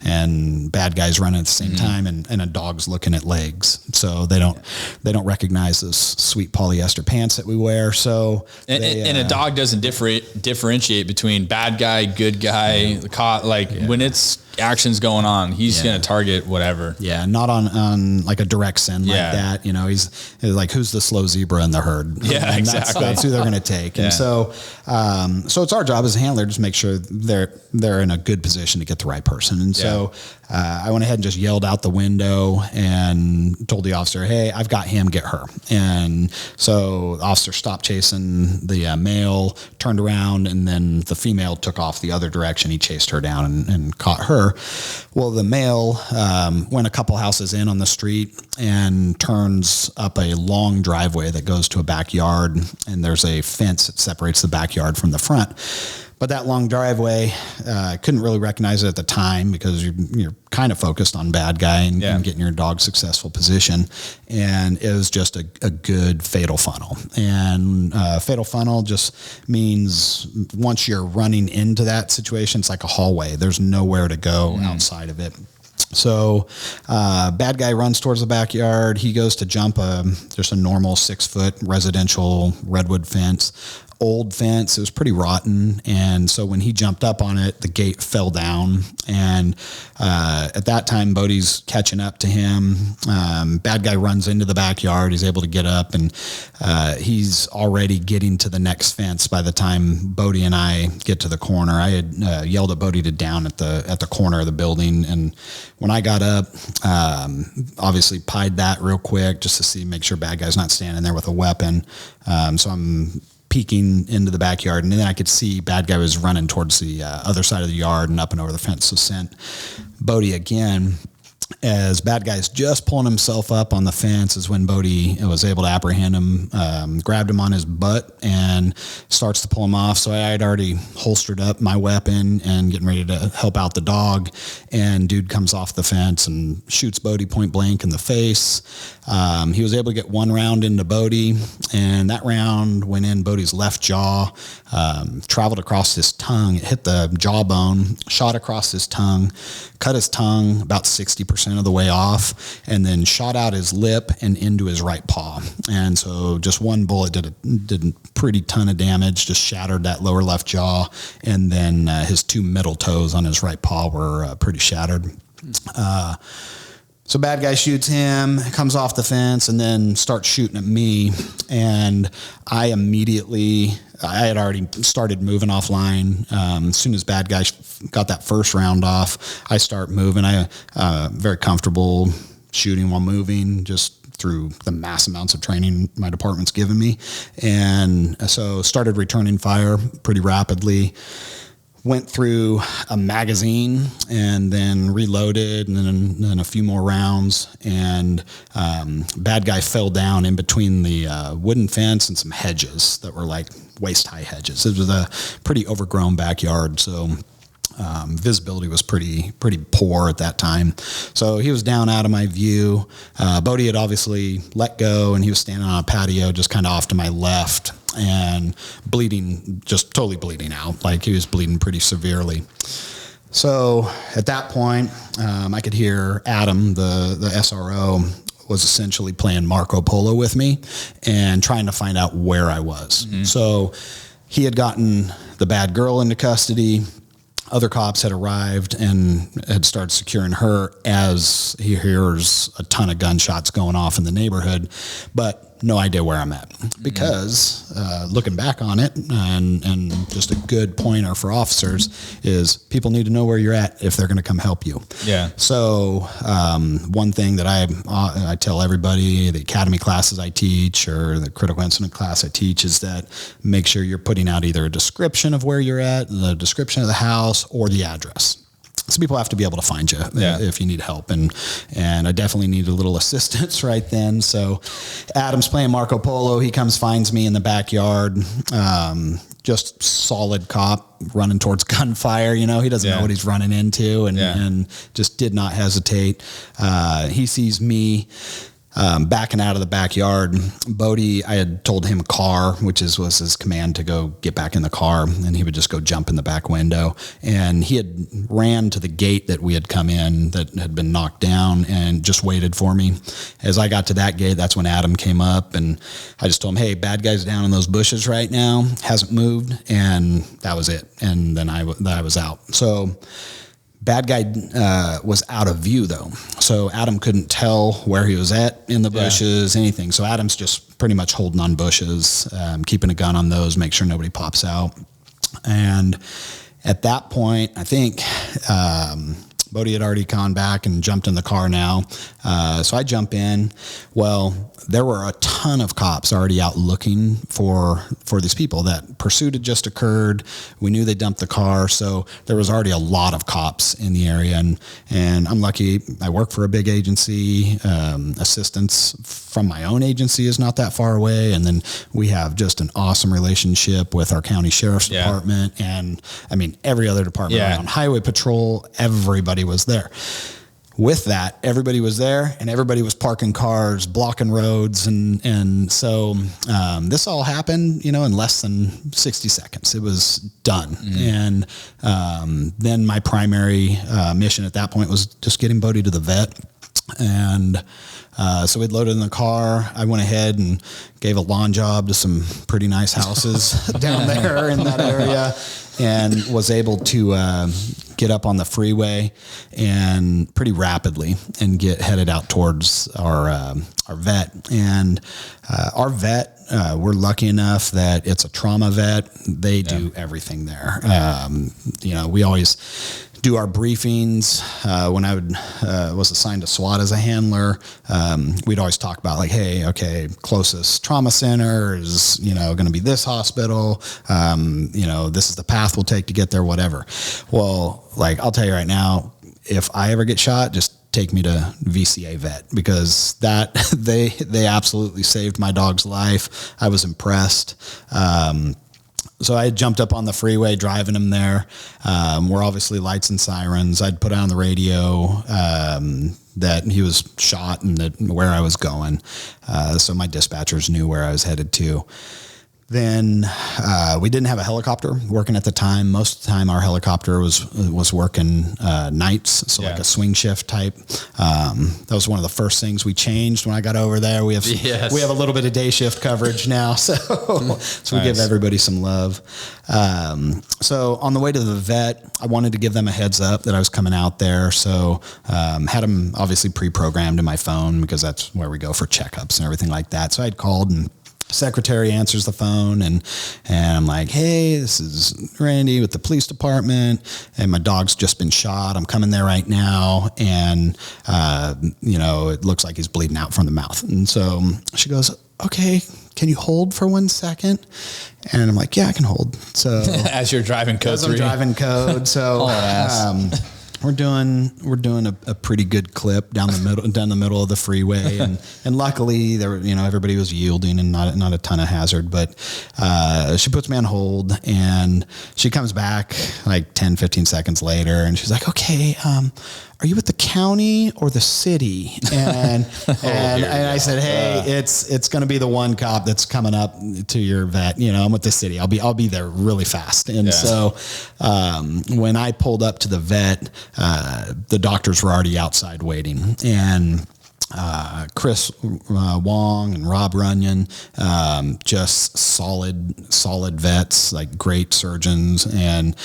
S6: and bad guys running at the same time, and a dog's looking at legs. So they don't recognize those sweet polyester pants that we wear. So
S5: and a dog doesn't differentiate between bad guy, good guy, the cop. When it's action's going on, he's going to target whatever.
S6: Yeah, not on like a direct send like that. You know, he's like, who's the slow zebra in the herd?
S5: Yeah,
S6: and
S5: exactly.
S6: That's who they're going to take. And so it's our job as a handler to just make sure they're in a good position to get the right person. And so I went ahead and just yelled out the window and told the officer, "Hey, I've got him, get her." And so the officer stopped chasing the male, turned around, and then the female took off the other direction. He chased her down and caught her. Well, the male went a couple houses in on the street and turns up a long driveway that goes to a backyard, and there's a fence that separates the backyard from the front. But that long driveway, I couldn't really recognize it at the time because you're kind of focused on bad guy and getting your dog successful position. And it was just a good fatal funnel. And fatal funnel just means once you're running into that situation, it's like a hallway. There's nowhere to go outside of it. So bad guy runs towards the backyard. He goes to jump just a normal 6-foot residential redwood fence. Old fence. It was pretty rotten. And so when he jumped up on it, the gate fell down. And at that time, Bodie's catching up to him. Bad guy runs into the backyard. He's able to get up, and he's already getting to the next fence by the time Bodie and I get to the corner. I had yelled at Bodie to down at the corner of the building. And when I got up, obviously pied that real quick just to make sure bad guy's not standing there with a weapon. So I'm peeking into the backyard, and then I could see bad guy was running towards the other side of the yard and up and over the fence. So sent Bodie again. As bad guy's just pulling himself up on the fence is when Bodie was able to apprehend him, grabbed him on his butt and starts to pull him off. So I had already holstered up my weapon and getting ready to help out the dog. And dude comes off the fence and shoots Bodie point blank in the face. He was able to get one round into Bodie, and that round went in Bodie's left jaw, traveled across his tongue. It hit the jawbone, shot across his tongue, cut his tongue about 60% of the way off, and then shot out his lip and into his right paw. And so just one bullet did a pretty ton of damage, just shattered that lower left jaw, and then his 2 middle toes on his right paw were pretty shattered. So bad guy shoots him, comes off the fence, and then starts shooting at me. And I had already started moving offline. As soon as bad guy got that first round off, I start moving. Very comfortable shooting while moving, just through the mass amounts of training my department's given me. And so started returning fire pretty rapidly. Went through a magazine and then reloaded, and then a few more rounds, and bad guy fell down in between the wooden fence and some hedges that were like waist-high hedges. It was a pretty overgrown backyard, so visibility was pretty poor at that time. So he was down out of my view. Bodie had obviously let go, and he was standing on a patio just kind of off to my left, and bleeding, just totally bleeding out. Like he was bleeding pretty severely. So at that point, I could hear Adam, the SRO, was essentially playing Marco Polo with me and trying to find out where I was. Mm-hmm. So he had gotten the bad girl into custody. Other cops had arrived and had started securing her as he hears a ton of gunshots going off in the neighborhood. But no idea where I'm at, because looking back on it, and just a good pointer for officers is people need to know where you're at if they're going to come help you.
S5: Yeah.
S6: So one thing that I tell everybody, the academy classes I teach or the critical incident class I teach, is that make sure you're putting out either a description of where you're at, the description of the house, or the address. So people have to be able to find you if you need help. And I definitely need a little assistance right then. So Adam's playing Marco Polo. He comes, finds me in the backyard. Just solid cop running towards gunfire. He doesn't know what he's running into, and just did not hesitate. He sees me backing out of the backyard. Bodie, I had told him car, which was his command to go get back in the car, and he would just go jump in the back window. And he had ran to the gate that we had come in that had been knocked down and just waited for me. As I got to that gate, that's when Adam came up, and I just told him, hey, bad guy's down in those bushes right now, hasn't moved, and that was it. And then I was out. So bad guy was out of view, though. So Adam couldn't tell where he was at in the bushes, anything. So Adam's just pretty much holding on bushes, keeping a gun on those, make sure nobody pops out. And at that point, I think Bodie had already gone back and jumped in the car now. So I jump in. Well, there were a ton of cops already out looking for these people. That pursuit had just occurred. We knew they dumped the car, so there was already a lot of cops in the area. And I'm lucky. I work for a big agency. Assistance from my own agency is not that far away. And then we have just an awesome relationship with our county sheriff's department. And I mean, every other department around. Highway patrol, everybody was there. With that, everybody was there, and everybody was parking cars, blocking roads, and so this all happened, in less than 60 seconds. It was done. And then my primary mission at that point was just getting Bodie to the vet. And so we'd loaded in the car. I went ahead and gave a lawn job to some pretty nice houses down there in that area, and was able to get up on the freeway and pretty rapidly and get headed out towards our vet. And our vet, we're lucky enough that it's a trauma vet. They do everything there. We always do our briefings. When I was assigned to SWAT as a handler, we'd always talk about like, hey, okay, closest trauma center is, going to be this hospital. This is the path we'll take to get there, whatever. Well, like, I'll tell you right now, if I ever get shot, just take me to VCA vet, because that they absolutely saved my dog's life. I was impressed. So I jumped up on the freeway, driving him there. We're obviously lights and sirens. I'd put on the radio that he was shot and where I was going. So my dispatchers knew where I was headed to. Then we didn't have a helicopter working at the time. Most of the time, our helicopter was working nights, so like a swing shift type. That was one of the first things we changed when I got over there. We have a little bit of day shift coverage now, so we give everybody some love. So on the way to the vet, I wanted to give them a heads up that I was coming out there. So had them obviously pre-programmed in my phone, because that's where we go for checkups and everything like that. So I'd called, and secretary answers the phone, and I'm like, hey, this is Randy with the police department, and my dog's just been shot. I'm coming there right now, and it looks like he's bleeding out from the mouth. And so she goes, okay, can you hold for 1 second? And I'm like, yeah, I can hold. So
S5: as you're driving code 3.
S6: I'm driving code. So we're doing a pretty good clip down the middle of the freeway, and luckily there were, everybody was yielding and not a ton of hazard. But she puts me on hold, and she comes back like 10, 15 seconds later, and she's like, okay, are you with the county or the city? And and I said, hey, it's going to be the one cop that's coming up to your vet. I'm with the city. I'll be there really fast. And so when I pulled up to the vet, the doctors were already outside waiting, and Chris Wong and Rob Runyon, just solid vets, like great surgeons, and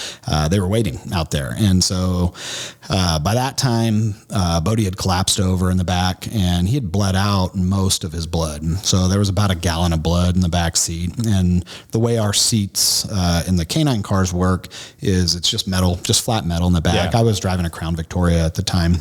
S6: they were waiting out there. And so by that time, Bodie had collapsed over in the back, and he had bled out most of his blood. So there was about a gallon of blood in the back seat. And the way our seats in the canine cars work is it's just metal, just flat metal in the back. Yeah. I was driving a Crown Victoria at the time.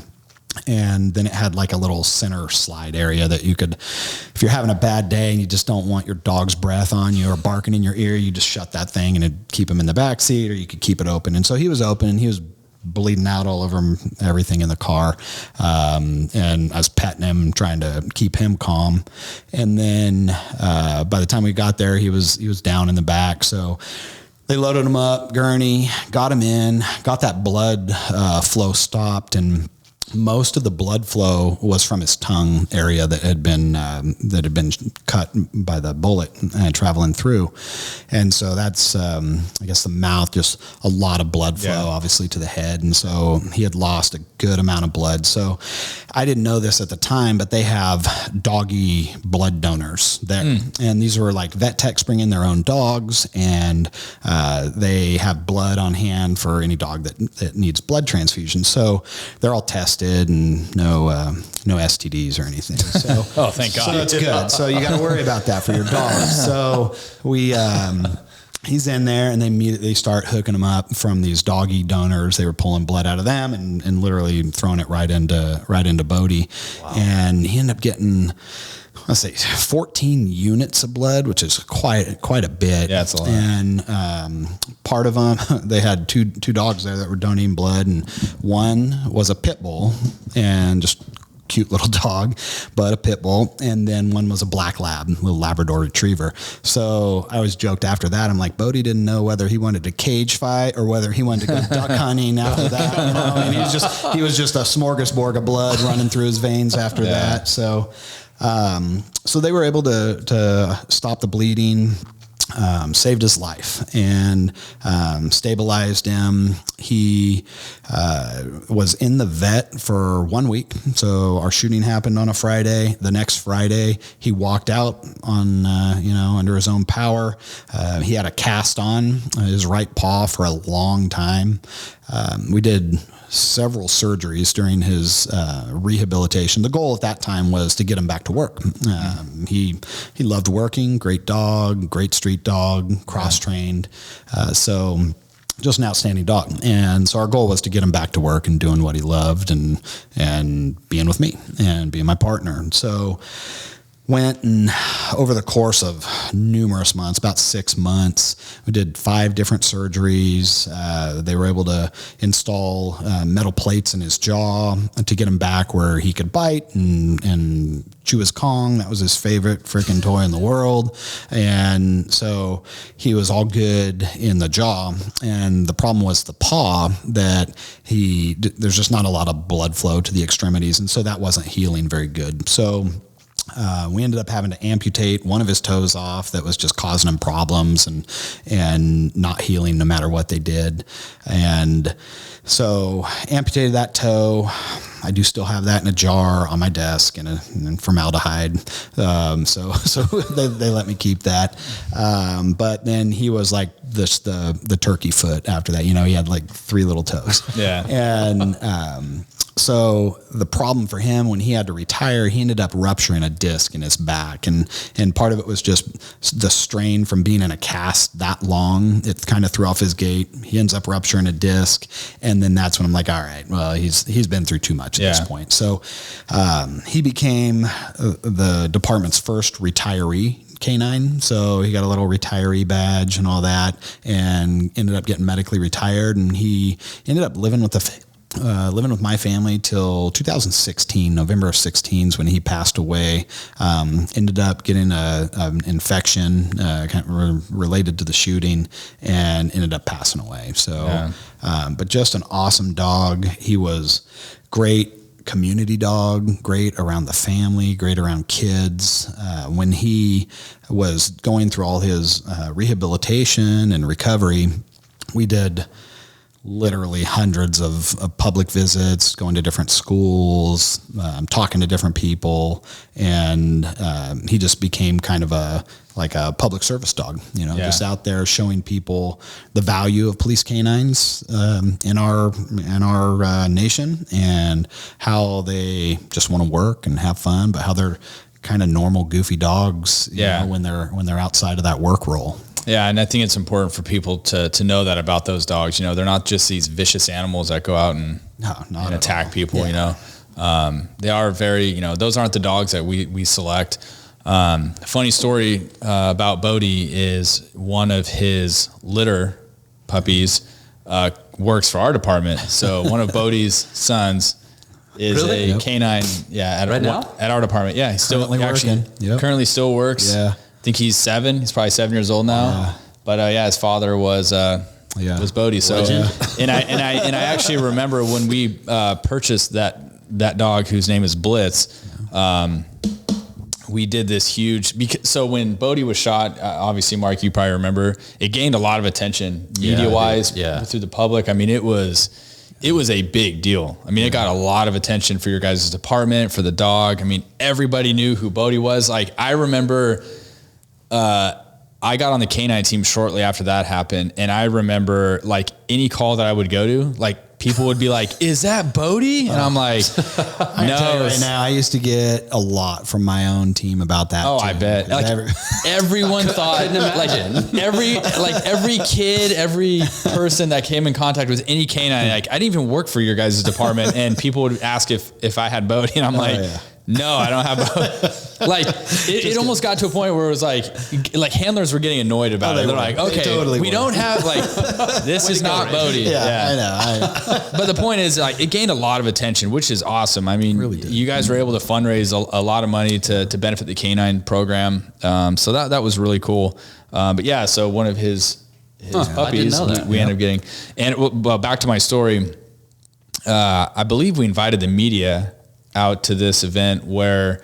S6: And then it had like a little center slide area that you could, if you're having a bad day and you just don't want your dog's breath on you or barking in your ear, you just shut that thing and it'd keep him in the back seat, or you could keep it open. And so he was open and he was bleeding out all over him, everything in the car. And I was petting him, trying to keep him calm. And then by the time we got there, he was down in the back. So they loaded him up, gurney, got him in, got that blood flow stopped, and most of the blood flow was from his tongue area that had been cut by the bullet and traveling through. And so that's, I guess the mouth, just a lot of blood flow, obviously to the head. And so he had lost a good amount of blood. So I didn't know this at the time, but they have doggy blood donors there. And these were like vet techs bring in their own dogs, and they have blood on hand for any dog that needs blood transfusion. So they're all tested and no STDs or anything. So
S5: oh, thank God.
S6: So that's good. So you got to worry about that for your dog. So we he's in there, and they immediately start hooking him up from these doggy donors. They were pulling blood out of them and literally throwing it right into Bodie. Wow. And he ended up getting, let's say, 14 units of blood, which is quite a bit.
S5: Yeah, it's a lot.
S6: And part of them, they had two dogs there that were donating blood, and one was a pit bull, and just cute little dog, but a pit bull. And then one was a black lab, little Labrador retriever. So I always joked after that, I'm like, Bodie didn't know whether he wanted to cage fight or whether he wanted to go duck hunting after that. You know? I mean, he was just a smorgasbord of blood running through his veins after that. So they were able to stop the bleeding, saved his life, and stabilized him. He was in the vet for 1 week. So our shooting happened on a Friday. The next Friday, he walked out on, under his own power. He had a cast on his right paw for a long time. We did several surgeries during his rehabilitation. The goal at that time was to get him back to work. He loved working, great dog, great street dog, cross-trained. So just an outstanding dog. And so our goal was to get him back to work and doing what he loved and being with me and being my partner. And so went, and over the course of numerous months, about 6 months, we did 5 different surgeries. They were able to install metal plates in his jaw to get him back where he could bite and chew his Kong. That was his favorite freaking toy in the world. And so he was all good in the jaw. And the problem was the paw, that there's just not a lot of blood flow to the extremities. And so that wasn't healing very good. So we ended up having to amputate one of his toes off. That was just causing him problems and not healing no matter what they did. And so amputated that toe. I do still have that in a jar on my desk in formaldehyde. So they let me keep that. But then he was like the turkey foot after that. He had like 3 little toes.
S5: Yeah.
S6: And so the problem for him when he had to retire, he ended up rupturing a disc in his back. And part of it was just the strain from being in a cast that long. It kind of threw off his gait. He ends up rupturing a disc. And then that's when I'm like, all right, well, he's been through too much at this point. So he became the department's first retiree canine. So he got a little retiree badge and all that, and ended up getting medically retired. And he ended up living with my family till 2016, November of 16 is when he passed away. Ended up getting an infection kind of related to the shooting, and ended up passing away. So, but just an awesome dog. He was great community dog, great around the family, great around kids. When he was going through all his rehabilitation and recovery, we did literally hundreds of public visits, going to different schools, talking to different people. And he just became kind of a public service dog, just out there showing people the value of police canines in our nation, and how they just want to work and have fun, but how they're kind of normal, goofy dogs, you know, when they're outside of that work role.
S5: Yeah, and I think it's important for people to know that about those dogs. They're not just these vicious animals that go out and attack people. They are very, those aren't the dogs that we select. Funny story about Bodie is one of his litter puppies works for our department. So one of Bodie's sons is a canine. Yeah, at our department. Yeah, he's still currently still works. Yeah. I think he's 7. He's probably 7 years old now. Yeah. But his father was Bodie. So and I actually remember when we purchased that dog whose name is Blitz. We did this huge, so when Bodie was shot, obviously, Mark, you probably remember, it gained a lot of attention media wise through the public. I mean, it was a big deal. I mean, it got a lot of attention for your guys' department, for the dog. I mean, everybody knew who Bodie was. Like, I remember, I got on the canine team shortly after that happened. And I remember, like, any call that I would go to, like, people would be like, "Is that Bodie?" And I'm like,
S6: I tell you right now, I used to get a lot from my own team about that.
S5: Oh, too. I bet. Like, everyone thought, like every kid, every person that came in contact with any canine, like, I didn't even work for your guys' department, and people would ask if I had Bodie, and I'm like, no, I don't have Bodie. Like, it almost got to a point where it was like handlers were getting annoyed about it. They're like, okay, we don't have, like, this is not Bodie.
S6: Yeah, I know.
S5: But the point is, like, it gained a lot of attention, which is awesome. I mean, really you guys were able to fundraise a lot of money to benefit the canine program. So that was really cool. But yeah, so one of his puppies we ended up getting. And well, back to my story. I believe we invited the media out to this event where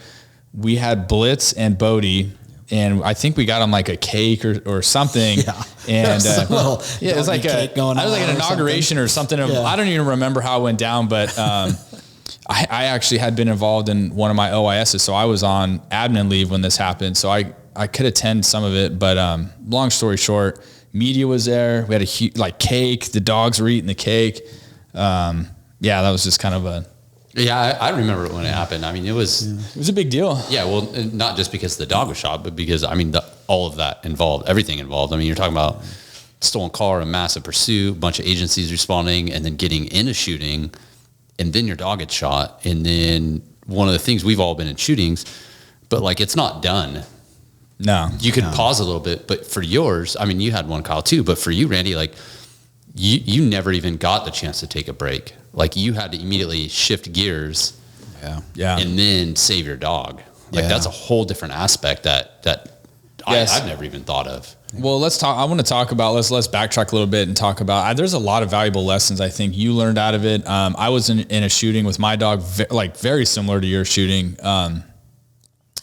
S5: we had Blitz and Bodie, and I think we got him like a cake or something. Yeah. And it was like an inauguration or something. I don't even remember how it went down, but I actually had been involved in one of my OISs, so I was on admin leave when this happened, so I could attend some of it. But long story short, media was there. We had a huge, like, cake. The dogs were eating the cake. That was just kind of a.
S7: Yeah, I remember when it happened. I mean, it was
S5: a big deal.
S7: Yeah, well, not just because the dog was shot, but because, I mean, all of that involved, everything involved. I mean, you're talking about stolen car, a massive pursuit, a bunch of agencies responding, and then getting in a shooting, and then your dog gets shot. And then one of the things, we've all been in shootings, but, like, it's not done.
S5: No.
S7: You could pause a little bit, but for yours, I mean, you had one, Kyle, too, but for you, Randy, like, you never even got the chance to take a break. Like, you had to immediately shift gears, and then save your dog. Like, that's a whole different aspect that I've never even thought of.
S5: Well, let's talk. I want to talk about. Let's backtrack a little bit and talk about. There's a lot of valuable lessons I think you learned out of it. I was in a shooting with my dog, very similar to your shooting,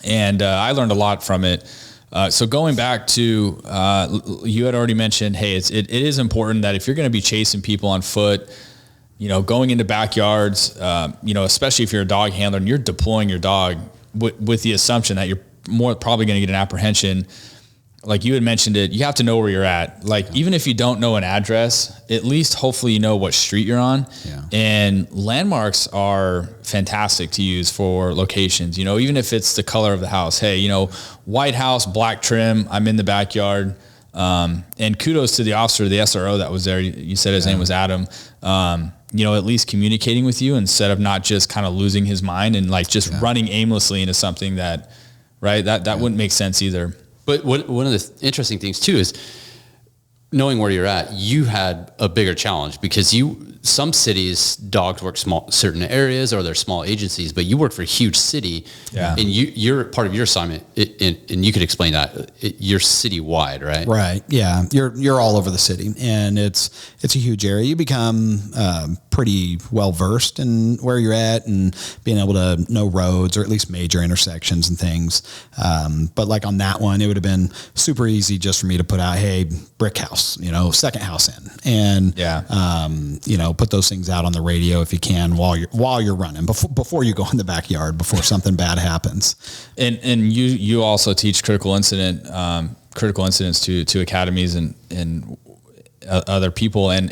S5: and I learned a lot from it. So going back to, you had already mentioned, hey, it is important that if you're going to be chasing people on foot, going into backyards, especially if you're a dog handler and you're deploying your dog with the assumption that you're more probably going to get an apprehension. Like you had mentioned it, you have to know where you're at. Like, even if you don't know an address, at least hopefully you know what street you're on. Yeah. And landmarks are fantastic to use for locations, even if it's the color of the house. Hey, white house, black trim, I'm in the backyard. And kudos to the officer, the SRO that was there. You said his name was Adam. At least communicating with you instead of not just kind of losing his mind and like just running aimlessly into something that wouldn't make sense either.
S7: But one of the interesting things too is knowing where you're at. You had a bigger challenge because some cities, dogs work certain areas or they're small agencies, but you work for a huge city, and you're part of your assignment. And you could explain that you're citywide, right?
S6: Right. Yeah. You're all over the city, and it's a huge area. You become pretty well versed in where you're at and being able to know roads or at least major intersections and things. But like on that one, it would have been super easy just for me to put out, hey, brick house. house, second house in, and put those things out on the radio if you can while you're running before you go in the backyard before something bad happens.
S5: And you also teach critical incidents to academies and other people, and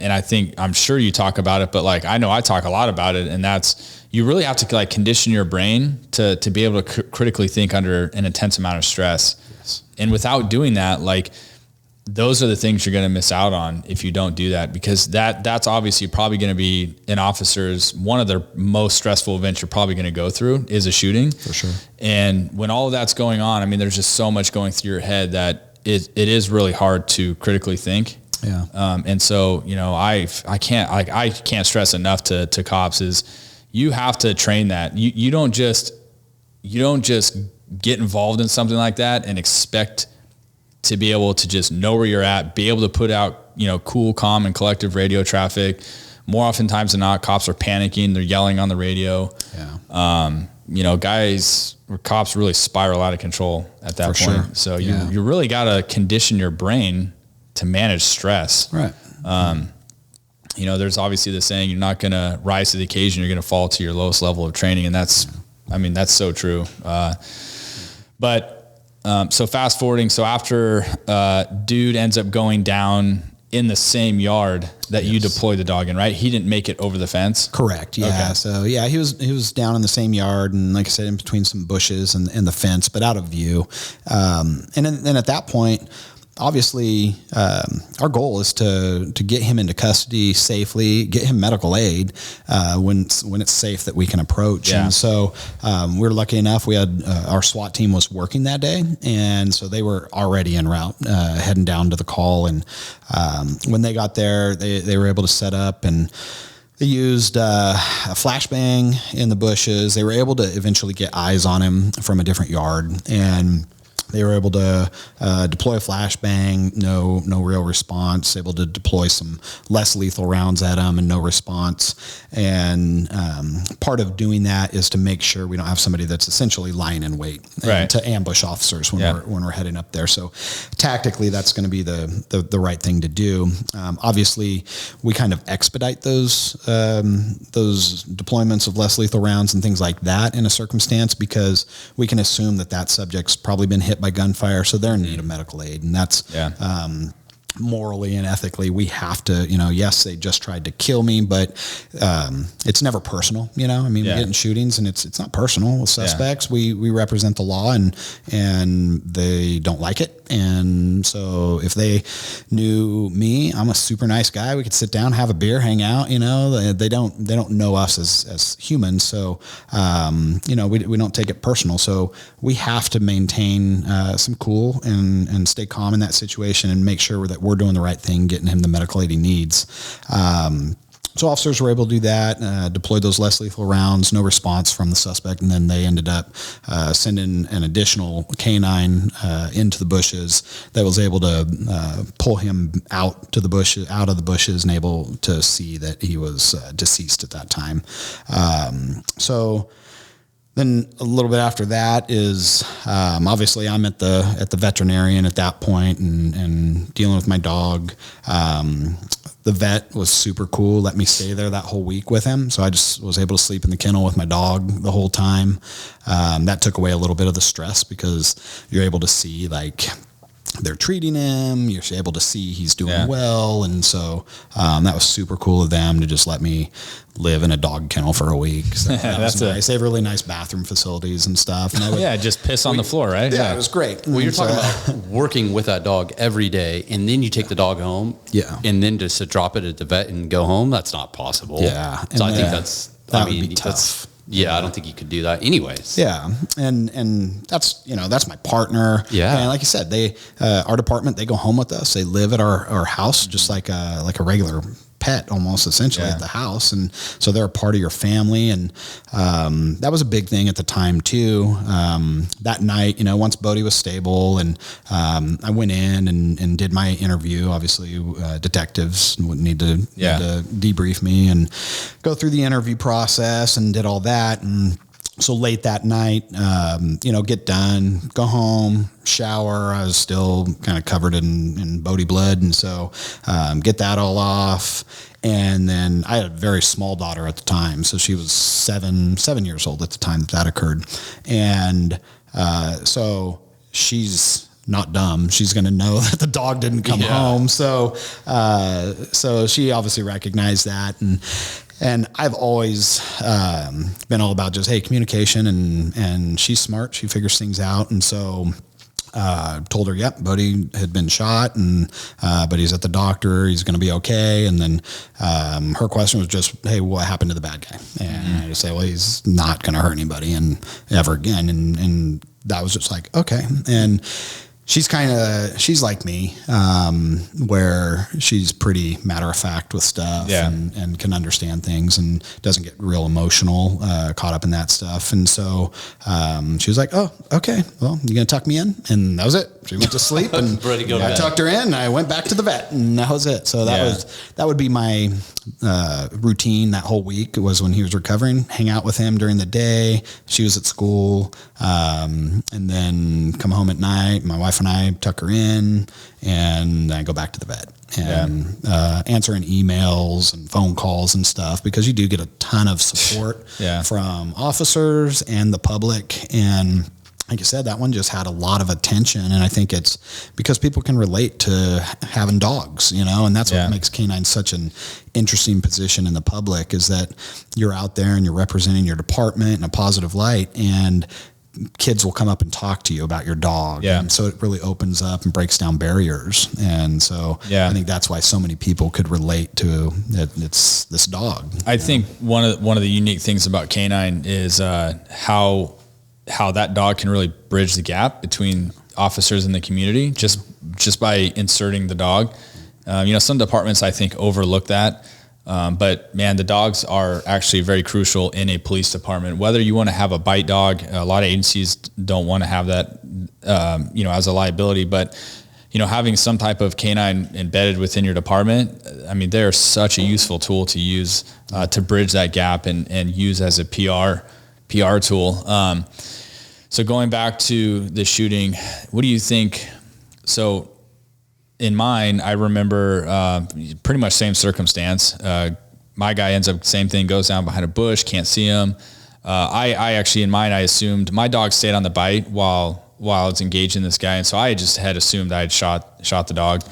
S5: I'm sure you talk about it, but like I know I talk a lot about it, and that's you really have to like condition your brain to be able to critically think under an intense amount of stress. Yes. And without doing that, like those are the things you're going to miss out on if you don't do that, because that's obviously probably going to be an officer's one of their most stressful events you're probably going to go through is a shooting. For sure. And when all of that's going on, I mean, there's just so much going through your head that it is really hard to critically think.
S6: Yeah.
S5: And so, I can't stress enough to cops is you have to train that. You don't just get involved in something like that and expect to be able to just know where you're at, be able to put out, cool, calm and collective radio traffic. More oftentimes than not, cops are panicking. They're yelling on the radio. Yeah. Cops really spiral out of control at that point. Sure. So you really got to condition your brain to manage stress.
S6: Right.
S5: There's obviously the saying, you're not going to rise to the occasion, you're going to fall to your lowest level of training. And that's so true. So fast forwarding. So after, dude ends up going down in the same yard that you deployed the dog in, right? He didn't make it over the fence.
S6: Correct. Yeah. Okay. So he was down in the same yard, and like I said, in between some bushes and the fence, but out of view. And then at that point, obviously, our goal is to get him into custody safely, get him medical aid when it's safe that we can approach. Yeah. And so we were lucky enough. We had our SWAT team was working that day, and so they were already en route, heading down to the call. And when they got there, they were able to set up, and they used a flashbang in the bushes. They were able to eventually get eyes on him from a different yard, and they were able to deploy a flashbang, no real response, able to deploy some less lethal rounds at them and no response. And part of doing that is to make sure we don't have somebody that's essentially lying in wait to ambush officers when we're heading up there. So tactically, that's going to be the right thing to do. Obviously, we kind of expedite those deployments of less lethal rounds and things like that in a circumstance, because we can assume that subject's probably been hit by gunfire, so they're in need of medical aid, and that's morally and ethically we have to. Yes, they just tried to kill me, but it's never personal. We get in shootings, and it's not personal with suspects. We represent the law, and they don't like it. And so if they knew me, I'm a super nice guy. We could sit down, have a beer, hang out. They don't know us as humans, so we don't take it personal. So we have to maintain some cool and stay calm in that situation and make sure that we're doing the right thing, getting him the medical aid he needs. So officers were able to do that, deploy those less lethal rounds, no response from the suspect, and then they ended up sending an additional canine into the bushes that was able to pull him out of the bushes, and able to see that he was deceased at that time. So then a little bit after that is obviously I'm at the veterinarian at that point and dealing with my dog. The vet was super cool, let me stay there that whole week with him. So I just was able to sleep in the kennel with my dog the whole time. That took away a little bit of the stress, because you're able to see like they're treating him, you're able to see he's doing well. And so that was super cool of them to just let me live in a dog kennel for a week. So that was nice. They have really nice bathroom facilities and stuff. And
S5: just piss on the floor, right?
S6: Yeah, it was great.
S7: Well, you're talking about working with that dog every day, and then you take the dog home, and then just to drop it at the vet and go home. That's not possible.
S6: Yeah,
S7: so I think that would be
S6: tough.
S7: I don't think you could do that anyways.
S6: Yeah. And that's my partner.
S7: Yeah.
S6: And like you said, our department, they go home with us. They live at our house, just like a regular pet almost, essentially, at the house. And so they're a part of your family. And that was a big thing at the time too. That night, once Bodie was stable, and I went in and did my interview. Obviously, detectives would need to debrief me and go through the interview process, and did all that. And So late that night, get done, go home, shower. I was still kind of covered in Bodie blood. And so get that all off. And then I had a very small daughter at the time. So she was seven years old at the time that occurred. And so she's not dumb. She's going to know that the dog didn't come home. So she obviously recognized that. And I've always been all about just, hey, communication, and she's smart. She figures things out. And so told her, yep, Bodie had been shot, but he's at the doctor. He's going to be okay. And then her question was just, hey, what happened to the bad guy? And I just say, well, he's not going to hurt anybody and ever again. And that was just like, okay. And she's like me, where she's pretty matter of fact with stuff and can understand things and doesn't get real emotional, caught up in that stuff. And so, she was like, oh, okay, well, you gonna tuck me in? And that was it. She went to sleep and I tucked her in and I went back to the vet and that was it. So that would be my, routine that whole week. It was when he was recovering, hang out with him during the day. She was at school. And then come home at night. My wife and I tuck her in and then I go back to the vet and answering emails and phone calls and stuff, because you do get a ton of support from officers and the public. And like you said, that one just had a lot of attention. And I think it's because people can relate to having dogs, and that's what makes canine such an interesting position in the public, is that you're out there and you're representing your department in a positive light, and kids will come up and talk to you about your dog. And so it really opens up and breaks down barriers. And so I think that's why so many people could relate to it. It's this dog.
S5: I think one of the unique things about canine is how that dog can really bridge the gap between officers and the community just by inserting the dog. Some departments I think overlook that. But man, the dogs are actually very crucial in a police department. Whether you want to have a bite dog, a lot of agencies don't want to have that, as a liability, but having some type of canine embedded within your department, I mean, they're such a useful tool to use, to bridge that gap and use as a PR tool. So going back to the shooting, what do you think? So in mine, I remember pretty much same circumstance. My guy ends up same thing, goes down behind a bush, can't see him. I actually in mine, I assumed my dog stayed on the bite while I was engaging this guy, and so I just had assumed I had shot the dog,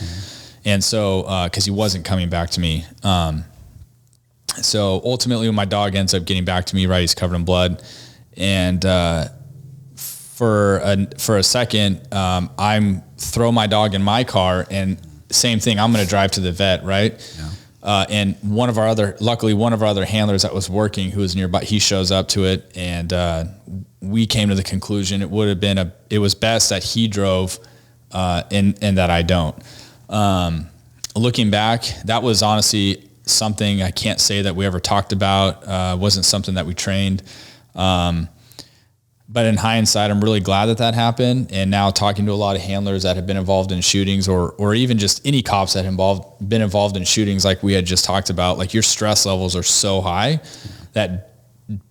S5: and so because he wasn't coming back to me. So ultimately, when my dog ends up getting back to me, right, he's covered in blood, and for a second, I'm throw my dog in my car, and same thing, I'm going to drive to the vet, right? Yeah. And luckily one of our other handlers that was working, who was nearby, he shows up to it, and we came to the conclusion it was best that he drove, and that I don't. Looking back, that was honestly something I can't say that we ever talked about. Wasn't something that we trained. But in hindsight, I'm really glad that happened. And now talking to a lot of handlers that have been involved in shootings, or even just any cops that have been involved in shootings, like we had just talked about, like your stress levels are so high that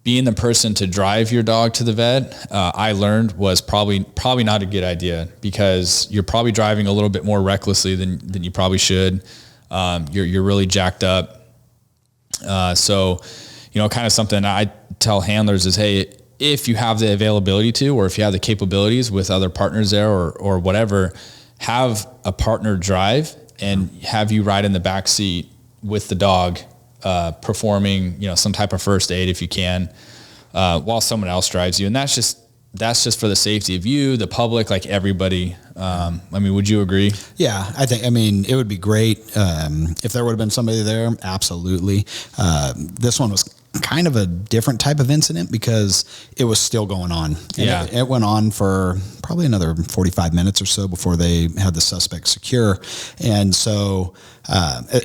S5: being the person to drive your dog to the vet, I learned was probably not a good idea, because you're probably driving a little bit more recklessly than you probably should. You're really jacked up. So, kind of something I tell handlers is, hey, if you have the availability to, or if you have the capabilities with other partners there or whatever, have a partner drive and have you ride in the back seat with the dog, performing, some type of first aid if you can, while someone else drives you. And that's just for the safety of you, the public, like everybody. Would you agree?
S6: Yeah, it would be great if there would have been somebody there. Absolutely. This one was kind of a different type of incident because it was still going on. And it went on for probably another 45 minutes or so before they had the suspect secure. And so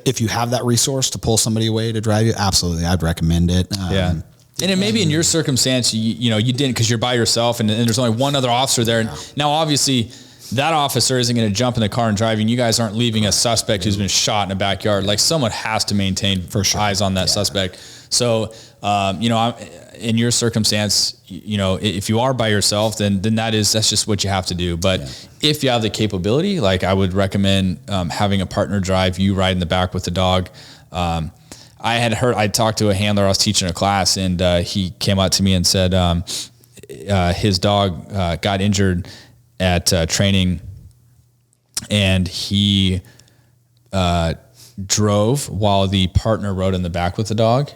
S6: if you have that resource to pull somebody away to drive you, absolutely, I'd recommend it.
S5: And it may be in your circumstance, you didn't, because you're by yourself and there's only one other officer there. Now, obviously, that officer isn't going to jump in the car and drive, and you guys aren't leaving a suspect who's been shot in the backyard. Like, someone has to maintain eyes on that suspect. So, in your circumstance, if you are by yourself, then that's just what you have to do. But if you have the capability, like, I would recommend having a partner drive, you ride in the back with the dog. I talked to a handler. I was teaching a class, and he came out to me and said his dog got injured at training, and he drove while the partner rode in the back with the dog.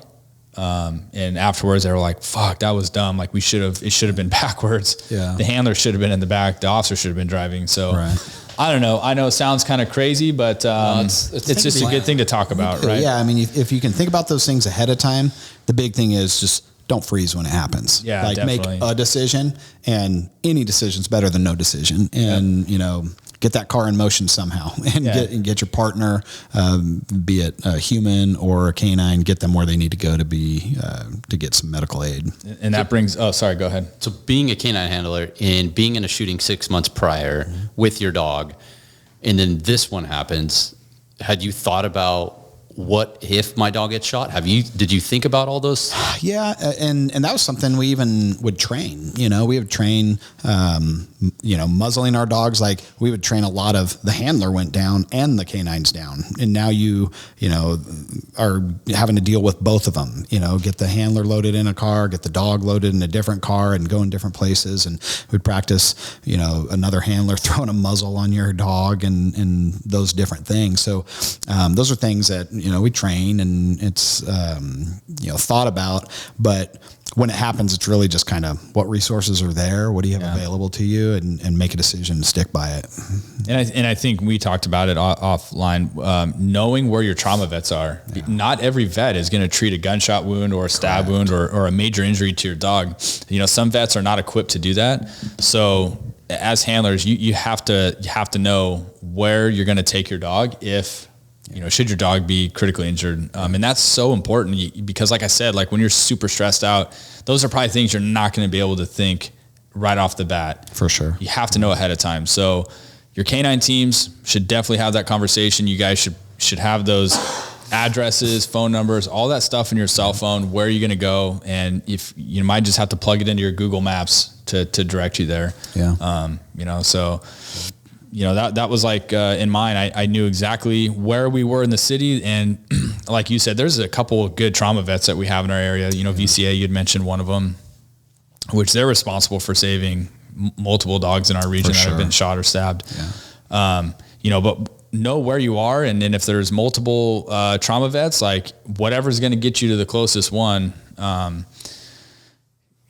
S5: And afterwards they were like, fuck, that was dumb. Like, it should have been backwards. Yeah. The handler should have been in the back. The officer should have been driving. So I don't know. I know it sounds kind of crazy, but it's just a good thing to talk about, right?
S6: Yeah. I mean, if you can think about those things ahead of time, the big thing is just don't freeze when it happens.
S5: Yeah,
S6: like,
S5: definitely.
S6: make a decision, and any decision's better than no decision. And, get that car in motion somehow, and get your partner, be it a human or a canine, get them where they need to go to get some medical aid.
S5: And that brings, go ahead.
S7: So being a canine handler and being in a shooting 6 months prior with your dog, and then this one happens, had you thought about what if my dog gets shot? Did you think about all those?
S6: Yeah. And that was something we even would train, we would train, muzzling our dogs. Like, we would train a lot of the handler went down and the canines down. And now you are having to deal with both of them, get the handler loaded in a car, get the dog loaded in a different car, and go in different places. And we'd practice, another handler throwing a muzzle on your dog and those different things. So, those are things that, we train, and it's, thought about, but when it happens, it's really just kind of what resources are there. What do you have available to you, and make a decision and stick by it.
S5: And I think we talked about it offline, knowing where your trauma vets are. Yeah. Not every vet is going to treat a gunshot wound or a stab wound or a major injury to your dog. Some vets are not equipped to do that. So as handlers, you have to know where you're going to take your dog if, should your dog be critically injured. And that's so important because, like I said, like, when you're super stressed out, those are probably things you're not going to be able to think right off the bat.
S6: For sure.
S5: You have to know ahead of time. So your canine teams should definitely have that conversation. You guys should have those addresses, phone numbers, all that stuff in your cell phone, where you're going to go. And if you might just have to plug it into your Google Maps to direct you there.
S6: Yeah.
S5: So that was like, in mine, I knew exactly where we were in the city. And like you said, there's a couple of good trauma vets that we have in our area. VCA, you'd mentioned one of them, which they're responsible for saving multiple dogs in our region that have been shot or stabbed. Yeah. But know where you are. And then if there's multiple trauma vets, like, whatever's going to get you to the closest one,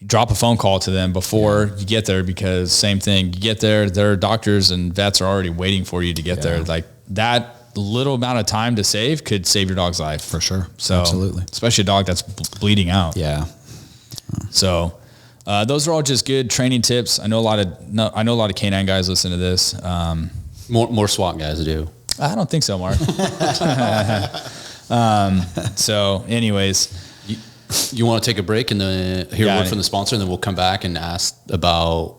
S5: drop a phone call to them before you get there, because same thing, you get there, their doctors and vets are already waiting for you to get there. Like, that little amount of time to save could save your dog's life.
S6: For sure.
S5: So
S6: absolutely.
S5: Especially a dog that's bleeding out.
S6: Yeah.
S5: So, those are all just good training tips. I know a lot of canine guys listen to this.
S7: More SWAT guys do.
S5: I don't think so, Mark. So anyways,
S7: you want to take a break and then hear a word from the sponsor, and then we'll come back and ask about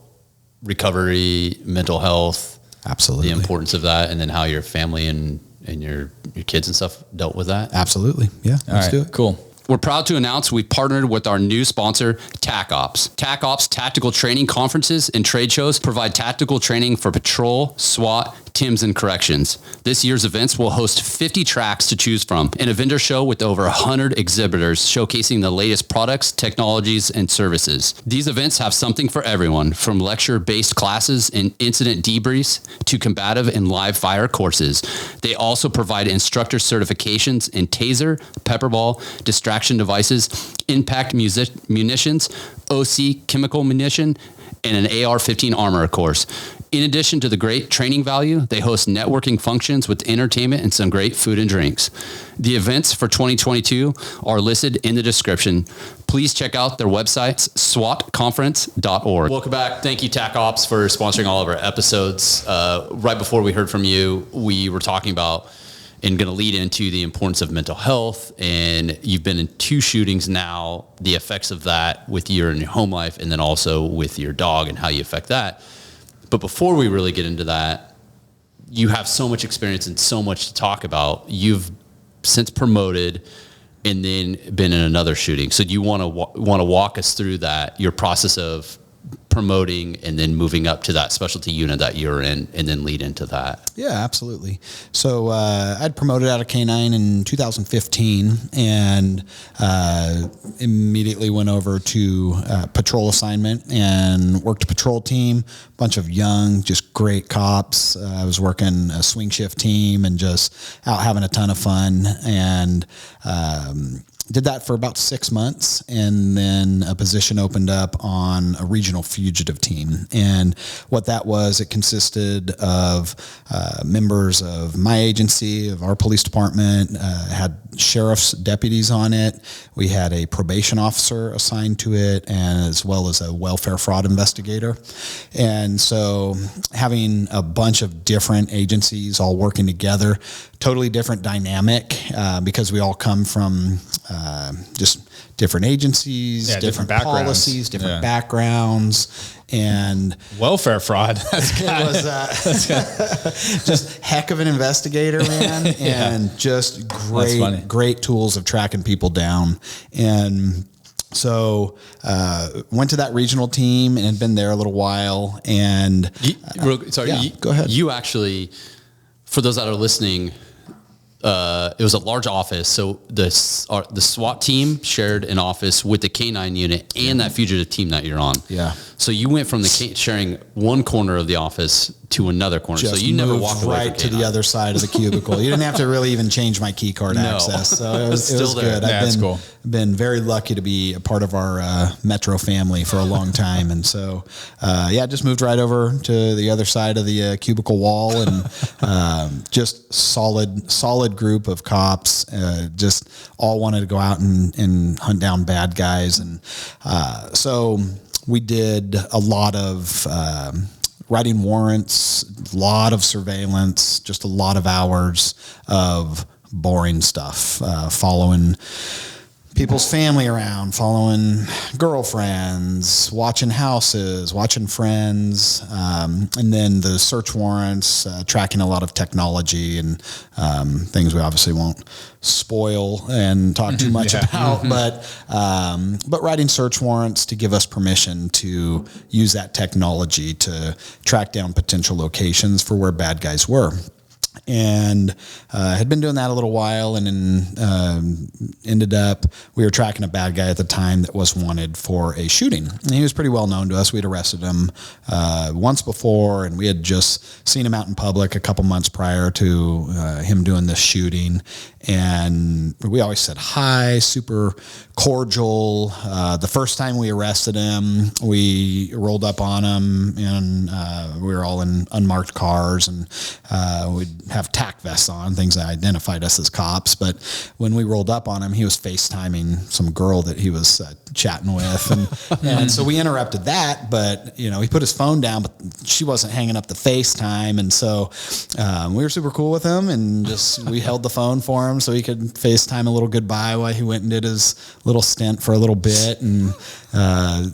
S7: recovery, mental health,
S6: absolutely,
S7: the importance of that, and then how your family and your kids and stuff dealt with that.
S6: Absolutely. Yeah. Let's do it.
S5: Cool.
S7: We're proud to announce we've partnered with our new sponsor, TAC Ops. TAC Ops tactical training conferences and trade shows provide tactical training for patrol, SWAT, TIMS, and corrections. This year's events will host 50 tracks to choose from and a vendor show with over 100 exhibitors showcasing the latest products, technologies, and services. These events have something for everyone, from lecture-based classes and incident debriefs to combative and live fire courses. They also provide instructor certifications in taser, pepperball, distraction devices, impact munitions, OC chemical munition, and an AR-15 armor course. In addition to the great training value, they host networking functions with entertainment and some great food and drinks. The events for 2022 are listed in the description. Please check out their websites, swatconference.org. Welcome back. Thank you, TAC Ops, for sponsoring all of our episodes. Right before we heard from you, we were talking about and going to lead into the importance of mental health. And you've been in 2 shootings now, the effects of that with you in your home life, and then also with your dog and how you affect that. But before we really get into that, you have so much experience and so much to talk about. You've since promoted and then been in another shooting. So do you want to walk us through that, your process of promoting and then moving up to that specialty unit that you're in, and then lead into that?
S6: Yeah, absolutely. So I'd promoted out of K9 in 2015 and immediately went over to patrol assignment and worked a patrol team, bunch of young, just great cops. I was working a swing shift team and just out having a ton of fun, and did that for about 6 months, and then a position opened up on a regional fugitive team. And what that was, it consisted of members of my agency, of our police department, had sheriff's deputies on it. We had a probation officer assigned to it, and as well as a welfare fraud investigator. And so having a bunch of different agencies all working together, totally different dynamic, because we all come from just different agencies, different policies, different backgrounds, and
S5: welfare fraud.
S6: It was just heck of an investigator, man, and just great tools of tracking people down. And so went to that regional team and had been there a little while. And
S7: go ahead. You actually, for those that are listening, it was a large office. So the SWAT team shared an office with the K9 unit and that fugitive team that you're on.
S6: Yeah.
S7: So you went from sharing one corner of the office to another corner.
S6: Just
S7: so you never walked away
S6: right to the other side of the cubicle. You didn't have to really even change my key card access. So it was good. I've been very lucky to be a part of our Metro family for a long time. And so, just moved right over to the other side of the cubicle wall, and just solid group of cops, just all wanted to go out and hunt down bad guys. And so we did a lot of writing warrants, a lot of surveillance, just a lot of hours of boring stuff, following people's family around, following girlfriends, watching houses, watching friends, and then the search warrants, tracking a lot of technology and things we obviously won't spoil and talk too much about, but writing search warrants to give us permission to use that technology to track down potential locations for where bad guys were. And had been doing that a little while, and then ended up, we were tracking a bad guy at the time that was wanted for a shooting. And he was pretty well known to us. We'd arrested him once before, and we had just seen him out in public a couple months prior to him doing this shooting. And we always said hi, super cordial. The first time we arrested him, we rolled up on him, and we were all in unmarked cars, and we'd have tack vests on, things that identified us as cops. But when we rolled up on him, he was FaceTiming some girl that he was chatting with. And so we interrupted that, but he put his phone down, but she wasn't hanging up the FaceTime. And so we were super cool with him, and we held the phone for him so he could FaceTime a little goodbye while he went and did his little stint for a little bit. And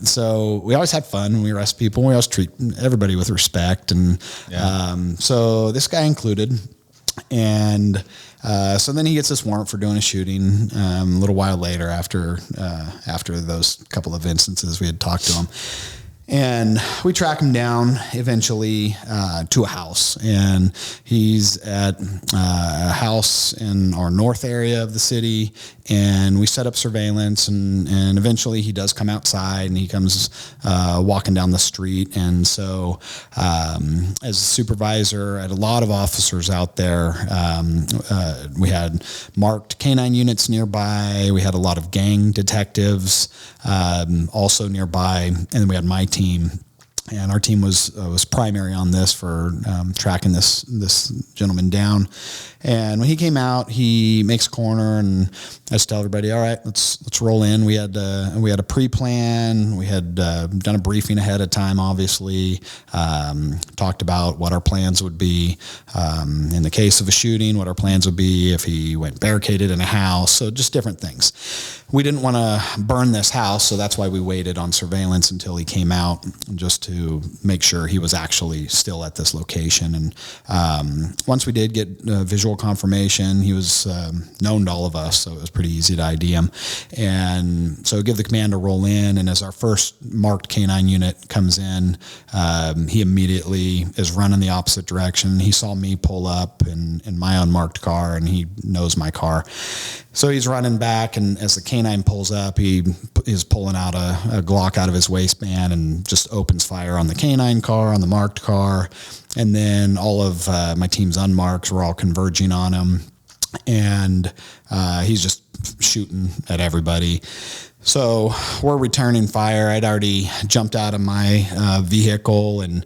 S6: so we always had fun when we arrest people. We always treat everybody with respect. And so this guy included. And so then he gets this warrant for doing a shooting a little while later after those couple of instances we had talked to him. And we track him down eventually to a house, and he's at a house in our north area of the city, and we set up surveillance, and eventually he does come outside, and he comes walking down the street. And so as a supervisor, I had a lot of officers out there. We had marked K9 units nearby. We had a lot of gang detectives also nearby, and then we had my team. And our team was primary on this for tracking this gentleman down. And when he came out, he makes a corner, and I just tell everybody, all right, let's roll in. We had a pre-plan. We had done a briefing ahead of time, obviously, talked about what our plans would be in the case of a shooting, what our plans would be if he went barricaded in a house, so just different things. We didn't want to burn this house, so that's why we waited on surveillance until he came out, just to to make sure he was actually still at this location. And once we did get visual confirmation, he was known to all of us, so it was pretty easy to ID him. And so give the command to roll in, and as our first marked canine unit comes in, he immediately is running the opposite direction. He saw me pull up in my unmarked car, and he knows my car. So he's running back, and as the canine pulls up, he is pulling out a Glock out of his waistband and just opens fire on the canine car, on the marked car. And then all of my team's unmarked were all converging on him, and he's just shooting at everybody. So we're returning fire. I'd already jumped out of my vehicle, and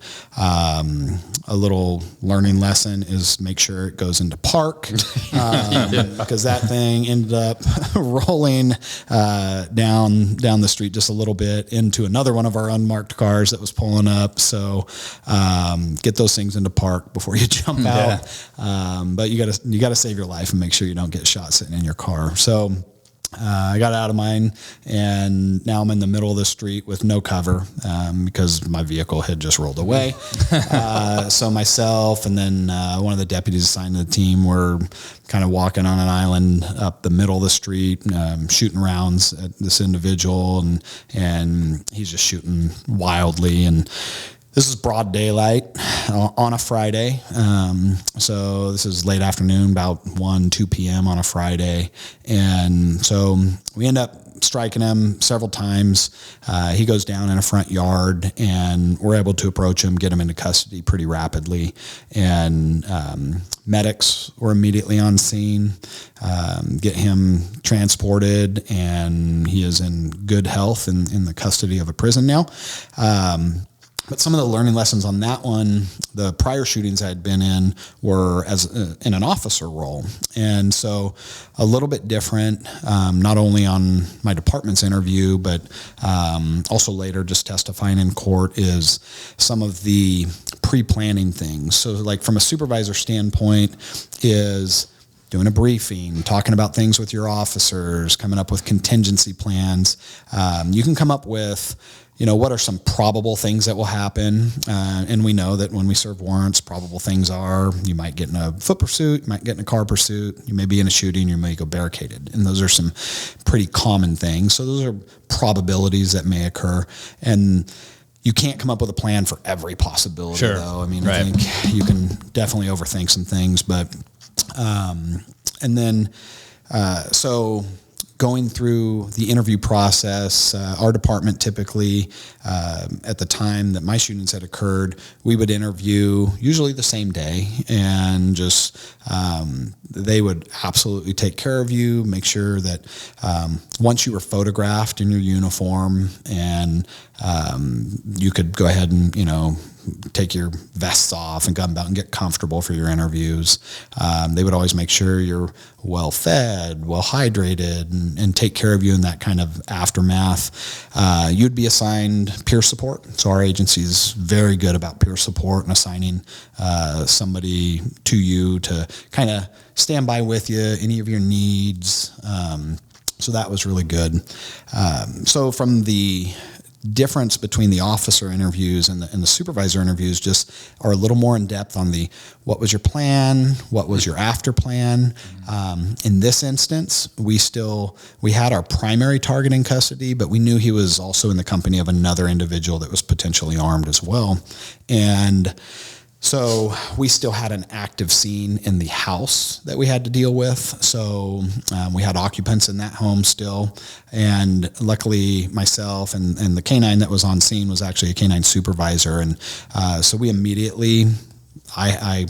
S6: a little learning lesson is make sure it goes into park, because that thing ended up rolling down the street just a little bit into another one of our unmarked cars that was pulling up. So get those things into park before you jump out. But you gotta save your life and make sure you don't get shot sitting in your car. So I got out of mine, and now I'm in the middle of the street with no cover because my vehicle had just rolled away. So myself and then one of the deputies assigned to the team were kind of walking on an island up the middle of the street, shooting rounds at this individual, and he's just shooting wildly. And this is broad daylight on a Friday. So this is late afternoon, about 2 p.m. on a Friday. And so we end up striking him several times. He goes down in a front yard, and we're able to approach him, get him into custody pretty rapidly. And medics were immediately on scene, get him transported, and he is in good health in the custody of a prison now. But some of the learning lessons on that one, the prior shootings I had been in were in an officer role. And so a little bit different, not only on my department's interview, but also later just testifying in court, is some of the pre-planning things. So like from a supervisor standpoint is doing a briefing, talking about things with your officers, coming up with contingency plans. You can come up with, what are some probable things that will happen? And we know that when we serve warrants, probable things are you might get in a foot pursuit, you might get in a car pursuit, you may be in a shooting, you may go barricaded. And those are some pretty common things. So those are probabilities that may occur. And you can't come up with a plan for every possibility, though. I mean, I think you can definitely overthink some things. But, and then, so going through the interview process, our department typically, at the time that my shootings had occurred, we would interview usually the same day, and just they would absolutely take care of you, make sure that once you were photographed in your uniform, and you could go ahead and, take your vests off and come out and get comfortable for your interviews. They would always make sure you're well fed, well hydrated, and take care of you in that kind of aftermath. You'd be assigned peer support. So our agency is very good about peer support and assigning somebody to you to kind of stand by with you, any of your needs. So that was really good. So from the difference between the officer interviews and the supervisor interviews just are a little more in depth on what was your plan, what was your after plan. In this instance, we had our primary target in custody, but we knew he was also in the company of another individual that was potentially armed as well. And so we still had an active scene in the house that we had to deal with. So we had occupants in that home still. And luckily myself and the canine that was on scene was actually a canine supervisor. And so we immediately, I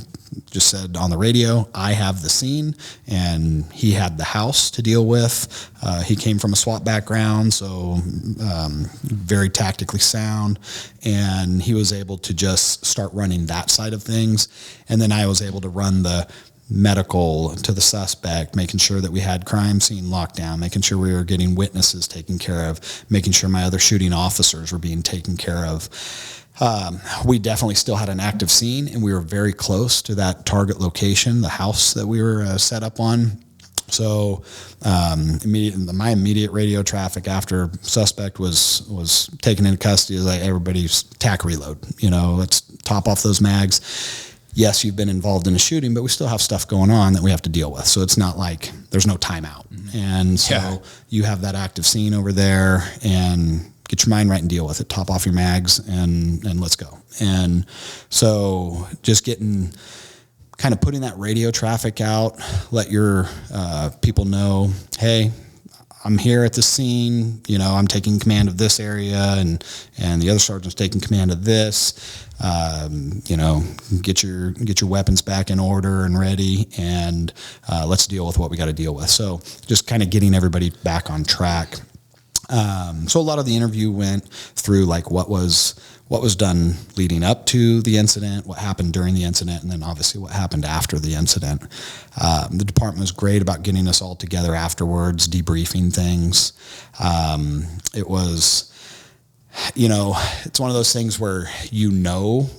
S6: just said on the radio, I have the scene, and he had the house to deal with. He came from a SWAT background, so very tactically sound, and he was able to just start running that side of things. And then I was able to run the medical to the suspect, making sure that we had crime scene locked down, making sure we were getting witnesses taken care of, making sure my other shooting officers were being taken care of. We definitely still had an active scene, and we were very close to that target location, the house that we were set up on. So my immediate radio traffic after suspect was taken into custody is like, everybody's tack reload. Let's top off those mags. Yes, you've been involved in a shooting, but we still have stuff going on that we have to deal with. So it's not like there's no timeout. And so you have that active scene over there, and get your mind right and deal with it. Top off your mags and let's go. And so just kind of putting that radio traffic out, let your people know, hey, I'm here at the scene, I'm taking command of this area, and the other sergeant's taking command of this. Get your weapons back in order and ready, and let's deal with what we got to deal with. So just kind of getting everybody back on track. So a lot of the interview went through like what was done leading up to the incident, what happened during the incident, and then obviously what happened after the incident. The department was great about getting us all together afterwards, debriefing things. It was, it's one of those things where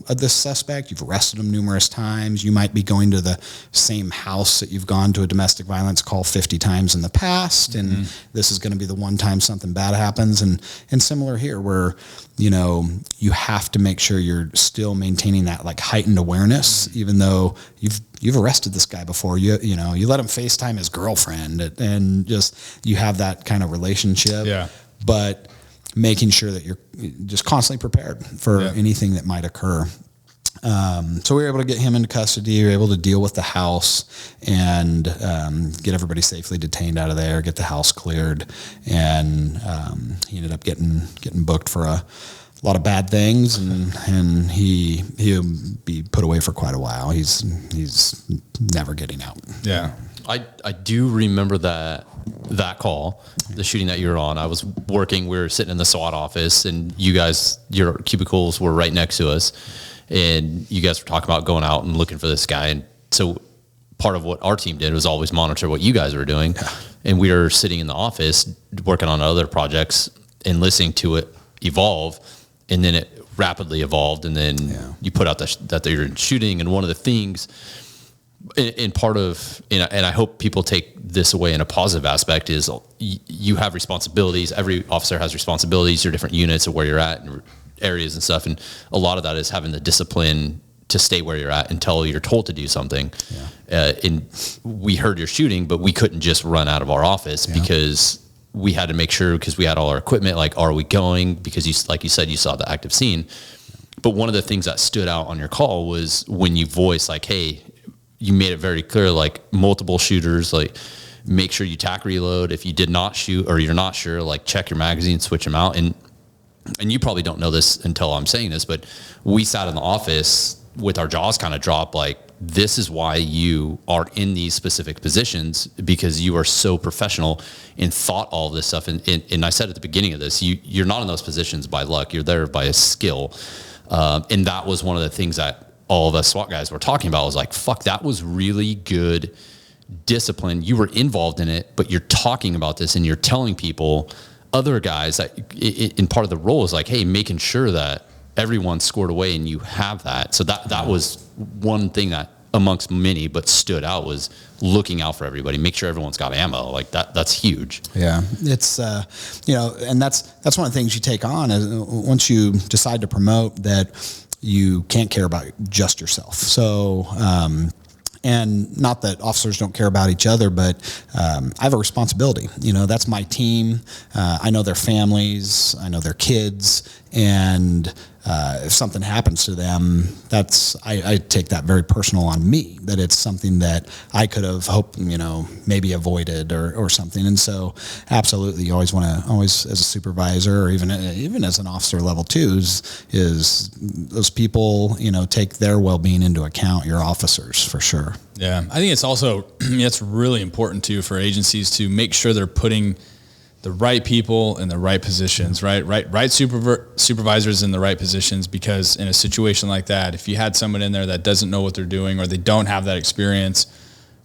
S6: of this suspect, you've arrested him numerous times. You might be going to the same house that you've gone to a domestic violence call 50 times in the past, and this is going to be the one time something bad happens. And similar here, where you have to make sure you're still maintaining that like heightened awareness, even though you've arrested this guy before. You let him FaceTime his girlfriend, and just you have that kind of relationship. Yeah, but making sure that you're just constantly prepared for anything that might occur. So we were able to get him into custody. We were able to deal with the house and get everybody safely detained out of there, get the house cleared, and he ended up getting booked for a lot of bad things, and he'll be put away for quite a while. He's never getting out. Yeah.
S7: I do remember that call, the shooting that you were on. I was working, we were sitting in the SWAT office, and you guys, your cubicles were right next to us, and you guys were talking about going out and looking for this guy. And so part of what our team did was always monitor what you guys were doing. And we were sitting in the office working on other projects and listening to it evolve. And then it rapidly evolved. And then you put out that you're shooting. And one of the things, and part of, and I hope people take this away in a positive aspect, is you have responsibilities. Every officer has responsibilities, your different units of where you're at and areas and stuff. And a lot of that is having the discipline to stay where you're at until you're told to do something. And we heard your shooting, but we couldn't just run out of our office because we had to make sure, because we had all our equipment, like, are we going? Because you, like you said, you saw the active scene. But one of the things that stood out on your call was when you voiced like, hey, you made it very clear, like multiple shooters, like make sure you tack reload. If you did not shoot or you're not sure, like check your magazine, switch them out. And you probably don't know this until I'm saying this, but we sat in the office with our jaws kind of dropped, like, this is why you are in these specific positions, because you are so professional and thought all of this stuff. And I said at the beginning of this, you're not in those positions by luck, you're there by a skill. And that was one of the things that all of us SWAT guys were talking about. I was like, fuck, that was really good discipline. You were involved in it, but you're talking about this and you're telling people, other guys, that in part of the role is like, hey, making sure that everyone's scored away and you have that. So that was one thing that amongst many, but stood out, was looking out for everybody, make sure everyone's got ammo. Like that's huge.
S6: Yeah. It's, and that's one of the things you take on is once you decide to promote that you can't care about just yourself. So, and not that officers don't care about each other, but I have a responsibility. That's my team. I know their families. I know their kids. And if something happens to them, I take that very personal on me, that it's something that I could have hoped, maybe avoided or something. And so absolutely, you always want to, as a supervisor or even as an officer level 2, is those people, take their well-being into account, your officers, for sure.
S5: Yeah. I think it's also, it's really important too for agencies to make sure they're putting the right people in the right positions, right supervisors in the right positions, because in a situation like that, if you had someone in there that doesn't know what they're doing or they don't have that experience,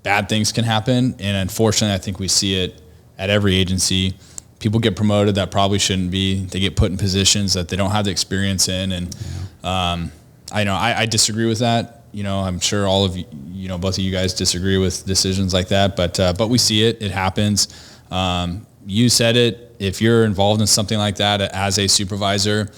S5: bad things can happen. And unfortunately, I think we see it at every agency. People get promoted that probably shouldn't be. They get put in positions that they don't have the experience in. And I disagree with that. I'm sure all of both of you guys disagree with decisions like that, but we see it happens. You said it, if you're involved in something like that as a supervisor,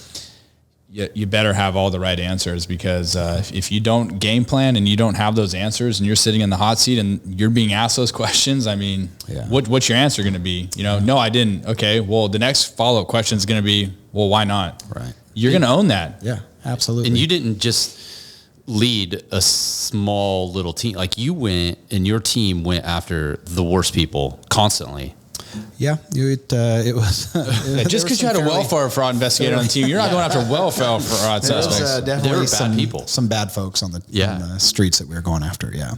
S5: you better have all the right answers, because if you don't game plan and you don't have those answers and you're sitting in the hot seat and you're being asked those questions, I mean, what's your answer going to be? No, I didn't. Okay, well, the next follow-up question is going to be, well, why not?
S6: Right.
S5: You're going to own that.
S6: Yeah, absolutely.
S7: And you didn't just lead a small little team. Like, you went and your team went after the worst people constantly.
S6: Yeah, it was.
S5: Just because you had a welfare fraud investigator on the team, you're not going after welfare fraud suspects.
S6: Definitely
S7: There were bad
S6: some
S7: people,
S6: some bad folks on the streets that we were going after. Yeah,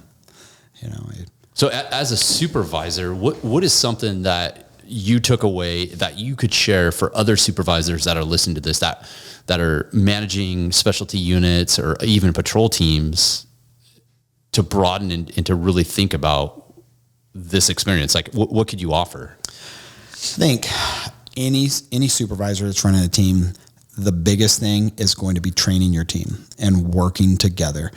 S7: So as a supervisor, what is something that you took away that you could share for other supervisors that are listening to this, that are managing specialty units or even patrol teams, to broaden and to really think about this experience? Like, what could you offer?
S6: I think any supervisor that's running a team, the biggest thing is going to be training your team and working together.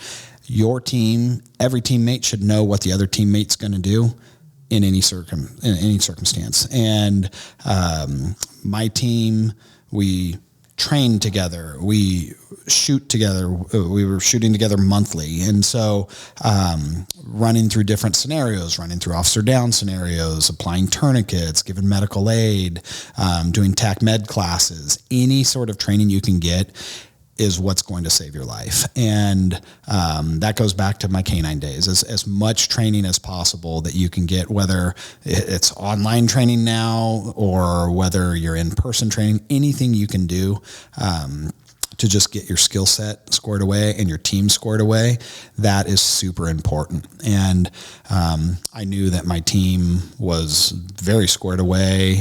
S6: Your team, every teammate should know what the other teammate's going to do in any circumstance. And my team, we train together, we shoot together. We were shooting together monthly. And so running through different scenarios, running through officer down scenarios, applying tourniquets, giving medical aid, doing TAC med classes, any sort of training you can get is what's going to save your life. And that goes back to my canine days. As much training as possible that you can get, whether it's online training now or whether you're in-person training, anything you can do to just get your skill set squared away and your team squared away, that is super important. And I knew that my team was very squared away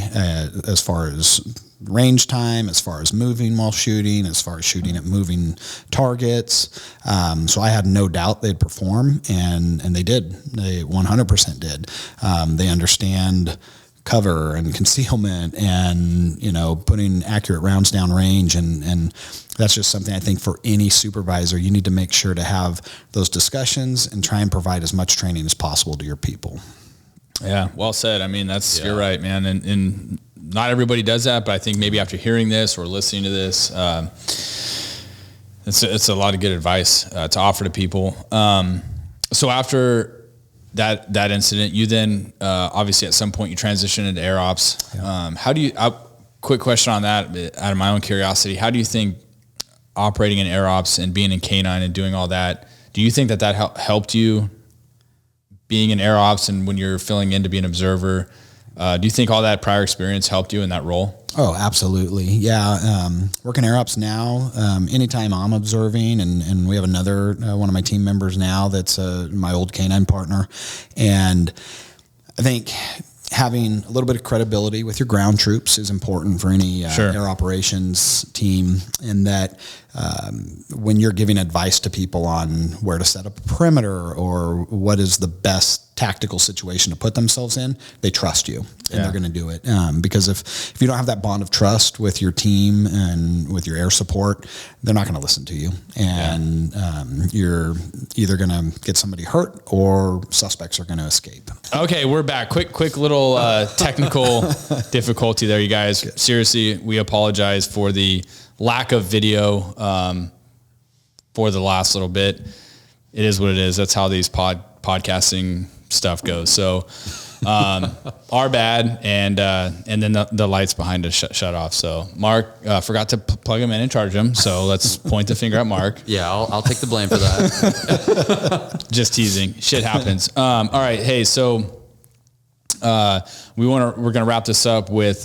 S6: as far as range time, as far as moving while shooting, as far as shooting at moving targets. So I had no doubt they'd perform, and they did. They 100% did. They understand cover and concealment and, putting accurate rounds down range. And that's just something I think for any supervisor, you need to make sure to have those discussions and try and provide as much training as possible to your people.
S5: Yeah, well said. I mean, you're right, man. And not everybody does that, but I think maybe after hearing this or listening to this, it's a lot of good advice to offer to people. So after that incident, you then obviously at some point you transition into air ops. Yeah. Quick question on that, out of my own curiosity, how do you think operating in air ops and being in K9 and doing all that, do you think that helped you being in air ops and when you're filling in to be an observer? Do you think all that prior experience helped you in that role?
S6: Oh, absolutely. Yeah. Working air ops now, anytime I'm observing, and we have another, one of my team members now that's my old canine partner. And I think having a little bit of credibility with your ground troops is important for any air operations team, in that when you're giving advice to people on where to set up a perimeter or what is the best tactical situation to put themselves in, they trust you and they're going to do it. Because if you don't have that bond of trust with your team and with your air support, they're not going to listen to you. And you're either going to get somebody hurt or suspects are going to escape.
S5: Okay, we're back. Quick little technical difficulty there, you guys. Seriously, we apologize for the lack of video for the last little bit. It is what it is. That's how these podcasting stuff goes. So our bad, and then the lights behind us shut off. So Mark forgot to plug them in and charge them. So let's point the finger at Mark.
S7: Yeah, I'll take the blame for that.
S5: Just teasing. Shit happens. All right. Hey, so we're gonna wrap this up with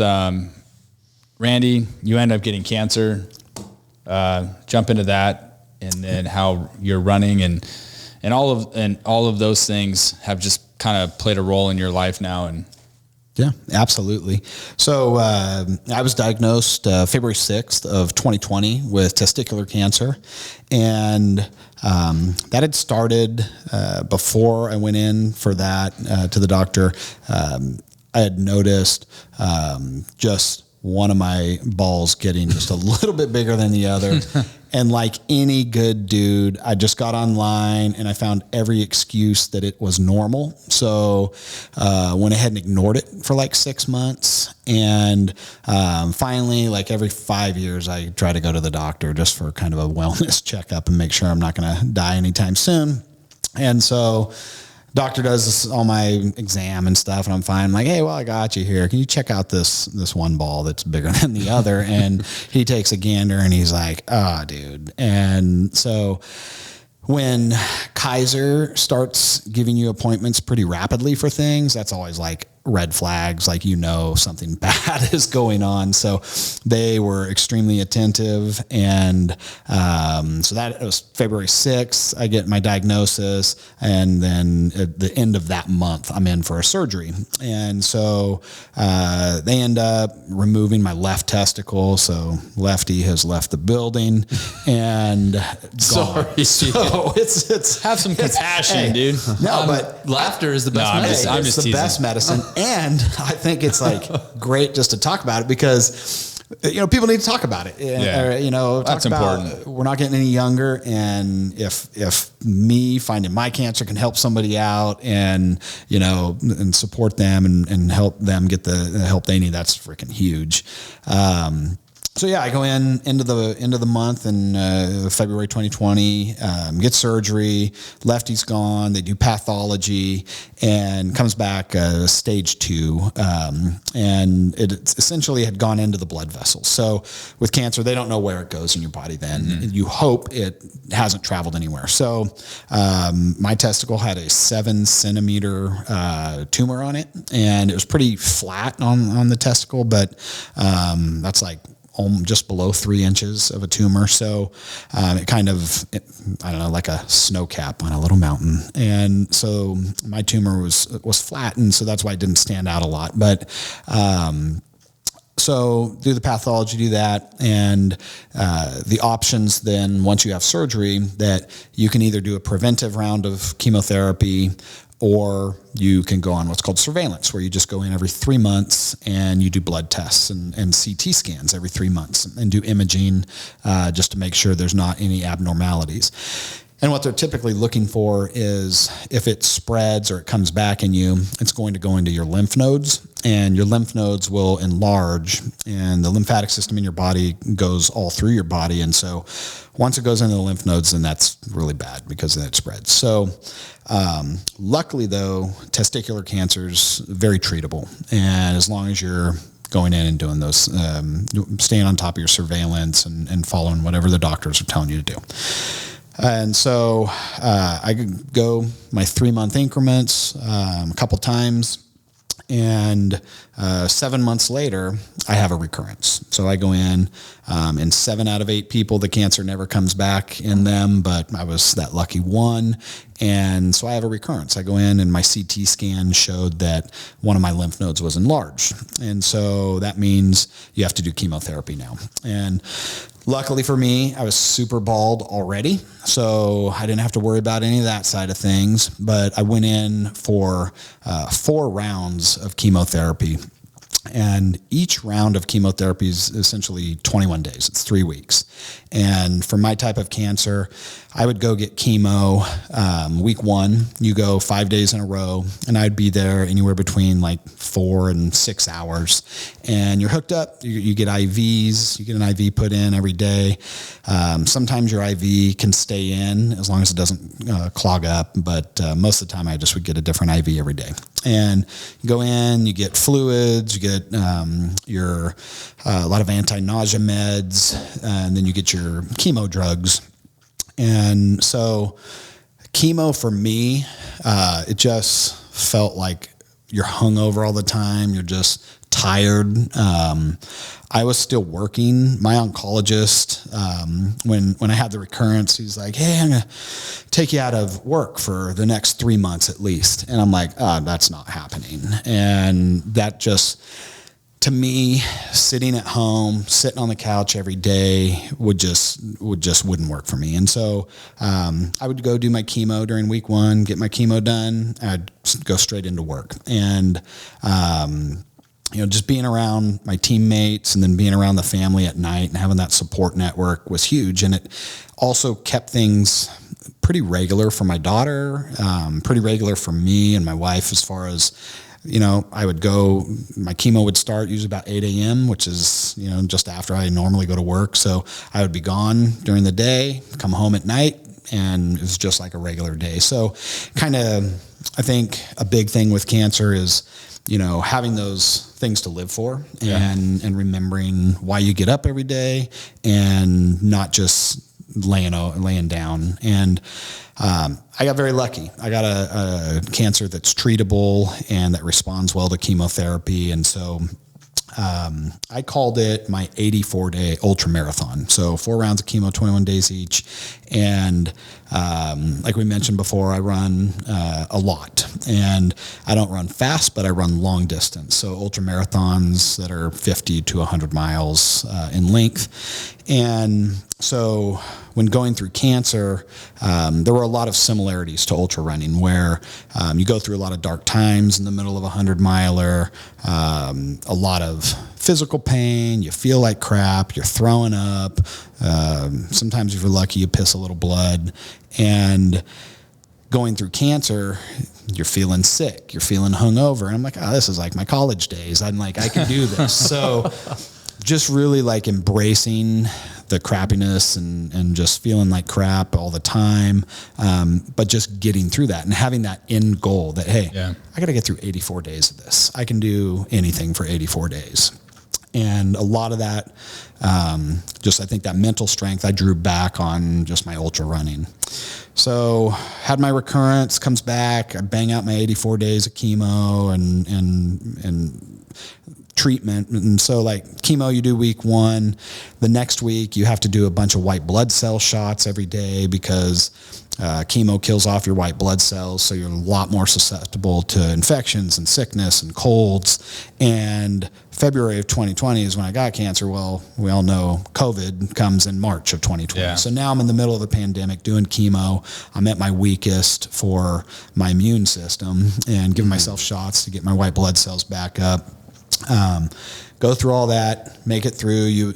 S5: Randy. You end up getting cancer. Jump into that, and then how you're running and all of those things have just kind of played a role in your life now. And
S6: yeah, absolutely. So I was diagnosed February 6th of 2020 with testicular cancer, and that had started before I went in for that to the doctor. I had noticed just one of my balls getting just a little bit bigger than the other. And like any good dude, I just got online and I found every excuse that it was normal. So went ahead and ignored it for like 6 months. And finally, like every 5 years, I try to go to the doctor just for kind of a wellness checkup and make sure I'm not going to die anytime soon. And so doctor does all my exam and stuff, and I'm fine. I'm like, hey, well, I got you here. Can you check out this one ball that's bigger than the other? And he takes a gander and he's like, oh, dude. And so when Kaiser starts giving you appointments pretty rapidly for things, that's always like red flags, like, you know, something bad is going on. So they were extremely attentive. And so that was February 6th. I get my diagnosis. And then at the end of that month, I'm in for a surgery. And so they end up removing my left testicle. So Lefty has left the building and
S5: Sorry.
S6: So it's
S5: Have some compassion, dude.
S6: No, but
S7: laughter is the best medicine.
S5: I'm
S6: it's
S5: just
S6: the
S5: teasing.
S6: best medicine. And I think it's like great just to talk about it because, you know, people need to talk about it.
S5: Yeah.
S6: Or, you know,
S5: That's
S6: talk about,
S5: important.
S6: we're not getting any younger. And if me finding my cancer can help somebody out and, you know, and support them and help them get the help they need, that's freaking huge. So yeah, I go into the month in February 2020, get surgery. Lefty's gone. They do pathology and comes back stage 2, and it essentially had gone into the blood vessels. So with cancer, they don't know where it goes in your body. Then you hope it hasn't traveled anywhere. So my testicle had a 7 centimeter tumor on it, and it was pretty flat on the testicle, but that's like just below 3 inches of a tumor. So it kind of, I don't know, like a snow cap on a little mountain. And so my tumor was flat. And so that's why it didn't stand out a lot. But so do the pathology, do that. And the options then, once you have surgery, that you can either do a preventive round of chemotherapy, or you can go on what's called surveillance, where you just go in every 3 months and you do blood tests and CT scans every 3 months and do imaging just to make sure there's not any abnormalities. And what they're typically looking for is if it spreads or it comes back in you, it's going to go into your lymph nodes, and your lymph nodes will enlarge, and the lymphatic system in your body goes all through your body. And so once it goes into the lymph nodes, then that's really bad because then it spreads. So luckily though, testicular cancer is very treatable. And as long as you're going in and doing those, staying on top of your surveillance and following whatever the doctors are telling you to do. And so I could go my 3-month increments a couple times, and 7 months later, I have a recurrence. So I go in 7 out of 8 people, the cancer never comes back in them, but I was that lucky one. And so I have a recurrence. I go in and my CT scan showed that one of my lymph nodes was enlarged. And so that means you have to do chemotherapy now. And luckily for me, I was super bald already, so I didn't have to worry about any of that side of things. But I went in for 4 rounds of chemotherapy. And each round of chemotherapy is essentially 21 days. It's 3 weeks. And for my type of cancer, I would go get chemo week 1. You go 5 days in a row, and I'd be there anywhere between like 4 and 6 hours. And you're hooked up. You get IVs. You get an IV put in every day. Sometimes your IV can stay in as long as it doesn't clog up. But most of the time, I just would get a different IV every day. And you go in, you get fluids, you get a lot of anti-nausea meds, and then you get your chemo drugs. And so chemo for me, it just felt like you're hungover all the time. You're just tired. I was still working. My oncologist, when I had the recurrence, he's like, hey, I'm going to take you out of work for the next 3 months at least. And I'm like, that's not happening. And that just, to me, sitting at home, sitting on the couch every day wouldn't work for me. And so I would go do my chemo during week 1, get my chemo done. I'd go straight into work. And just being around my teammates and then being around the family at night and having that support network was huge. And it also kept things pretty regular for my daughter, pretty regular for me and my wife, as far as, I would go, my chemo would start usually about 8 a.m., which is, just after I normally go to work. So I would be gone during the day, come home at night, and it was just like a regular day. So kind of, I think a big thing with cancer is, having those things to live for and remembering why you get up every day and not just laying down. And I got very lucky. I got a cancer that's treatable and that responds well to chemotherapy. And so I called it my 84-day ultra marathon. So 4 rounds of chemo, 21 days each. And like we mentioned before, I run a lot. And I don't run fast, but I run long distance. So ultra marathons that are 50 to 100 miles in length. And so when going through cancer, there were a lot of similarities to ultra running, where you go through a lot of dark times in the middle of a 100-miler, a lot of physical pain, you feel like crap, you're throwing up, sometimes if you're lucky you piss a little blood, and going through cancer, you're feeling sick, you're feeling hungover, and I'm like, oh, this is like my college days, I'm like, I can do this. So just really like embracing the crappiness and just feeling like crap all the time, but just getting through that and having that end goal that, hey, I got to get through 84 days of this. I can do anything for 84 days. And a lot of that, just I think that mental strength I drew back on just my ultra running. So had my recurrence, comes back, I bang out my 84 days of chemo and treatment. And so like chemo, you do week 1, the next week you have to do a bunch of white blood cell shots every day because chemo kills off your white blood cells. So you're a lot more susceptible to infections and sickness and colds. And February of 2020 is when I got cancer. Well, we all know COVID comes in March of 2020. Yeah. So now I'm in the middle of the pandemic doing chemo. I'm at my weakest for my immune system and giving myself shots to get my white blood cells back up. Go through all that, make it through. You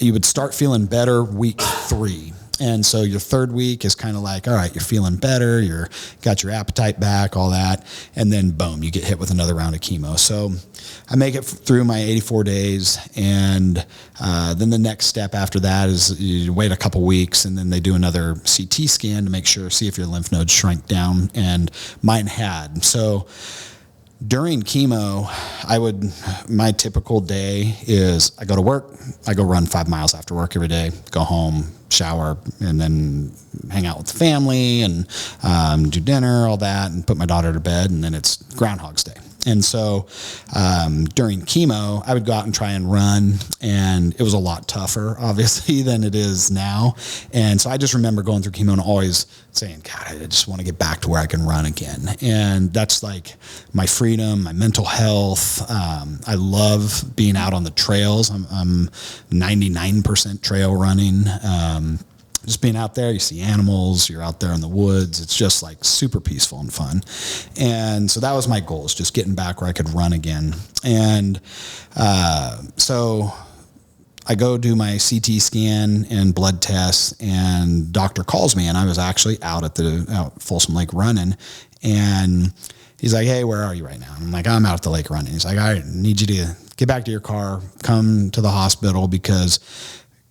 S6: would start feeling better week 3. And so your 3rd week is kind of like, all right, you're feeling better, you're got your appetite back, all that. And then boom, you get hit with another round of chemo. So I make it through my 84 days. And then the next step after that is you wait a couple weeks and then they do another CT scan to make sure, see if your lymph nodes shrink down. And mine had. So during chemo, my typical day is I go to work, I go run 5 miles after work every day, go home, shower, and then hang out with the family and do dinner, all that, and put my daughter to bed, and then it's Groundhog's Day. And so during chemo, I would go out and try and run, and it was a lot tougher, obviously, than it is now. And so I just remember going through chemo and always saying, God, I just want to get back to where I can run again. And that's like my freedom, my mental health. I love being out on the trails. I'm 99% trail running. Just being out there, you see animals, you're out there in the woods. It's just like super peaceful and fun. And so that was my goal, is just getting back where I could run again. And so I go do my CT scan and blood tests, and doctor calls me, and I was actually out at Folsom Lake running. And he's like, hey, where are you right now? And I'm like, I'm out at the lake running. He's like, I need you to get back to your car, come to the hospital, because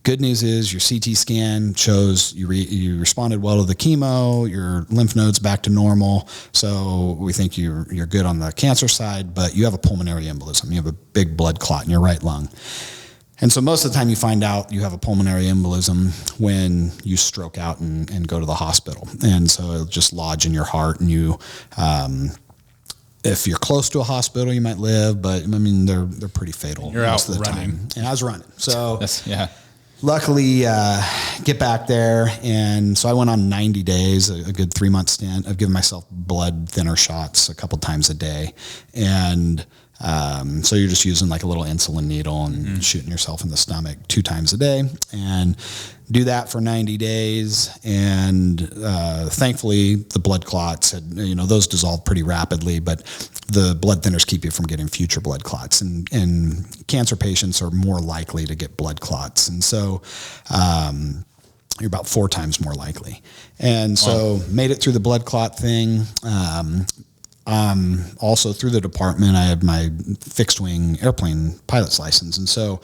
S6: good news is your CT scan shows you responded well to the chemo, your lymph nodes back to normal. So we think you're good on the cancer side, but you have a pulmonary embolism. You have a big blood clot in your right lung. And so most of the time you find out you have a pulmonary embolism when you stroke out and go to the hospital. And so it'll just lodge in your heart, and you, if you're close to a hospital, you might live, but I mean, they're pretty fatal.
S5: You're
S6: most
S5: out
S6: of the
S5: running.
S6: time. And I was running. So
S5: luckily,
S6: get back there. And so I went on 90 days, a good 3-month stint of giving myself blood thinner shots a couple times a day. And so you're just using like a little insulin needle and shooting yourself in the stomach 2 times a day. And do that for 90 days. And thankfully, the blood clots had, those dissolved pretty rapidly, but the blood thinners keep you from getting future blood clots. And cancer patients are more likely to get blood clots. And so you're about 4 times more likely. And so made it through the blood clot thing. Also through the department, I had my fixed wing airplane pilot's license. And so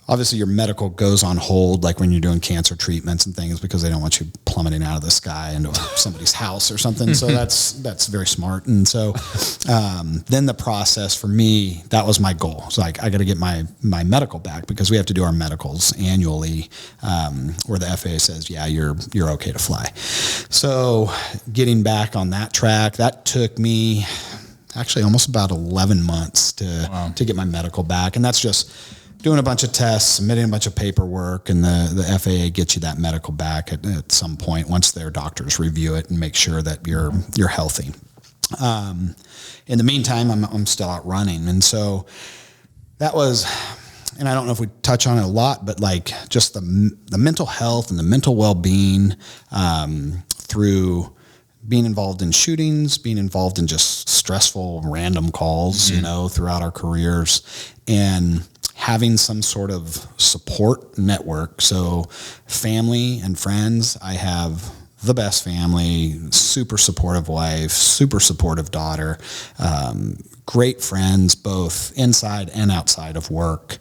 S6: obviously your medical goes on hold, like when you're doing cancer treatments and things, because they don't want you plummeting out of the sky into somebody's house or something. So that's very smart. And so then the process for me, that was my goal. It's like, I got to get my medical back, because we have to do our medicals annually, where the FAA says, yeah, you're okay to fly. So getting back on that track, that took me actually almost about 11 months to get my medical back. And that's just doing a bunch of tests, submitting a bunch of paperwork, and the FAA gets you that medical back at some point once their doctors review it and make sure that you're healthy. In the meantime, I'm still out running. And so that was, and I don't know if we touch on it a lot, but like just the mental health and the mental well-being through being involved in shootings, being involved in just stressful random calls, throughout our careers, and having some sort of support network. So family and friends, I have the best family, super supportive wife, super supportive daughter, great friends, both inside and outside of work,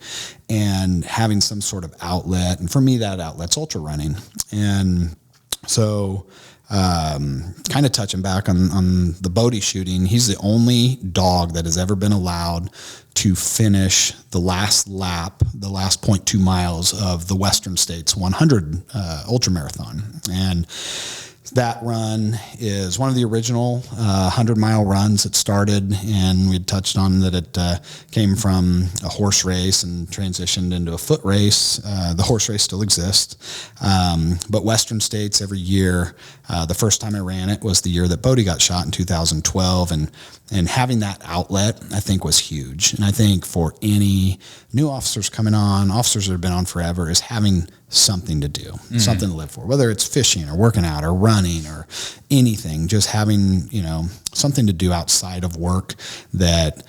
S6: and having some sort of outlet. And for me, that outlet's ultra running. And so kind of touching back on the Bodie shooting, he's the only dog that has ever been allowed to finish the last lap, the last 0.2 miles of the Western States 100 ultra marathon. And that run is one of the original 100-mile runs that started, and we touched on that it came from a horse race and transitioned into a foot race. The horse race still exists, but Western States every year, the first time I ran it was the year that Bodie got shot in 2012, and having that outlet, I think, was huge. And I think for any new officers coming on, officers that have been on forever, is having something to do, something to live for, whether it's fishing or working out or running or anything, just having, something to do outside of work that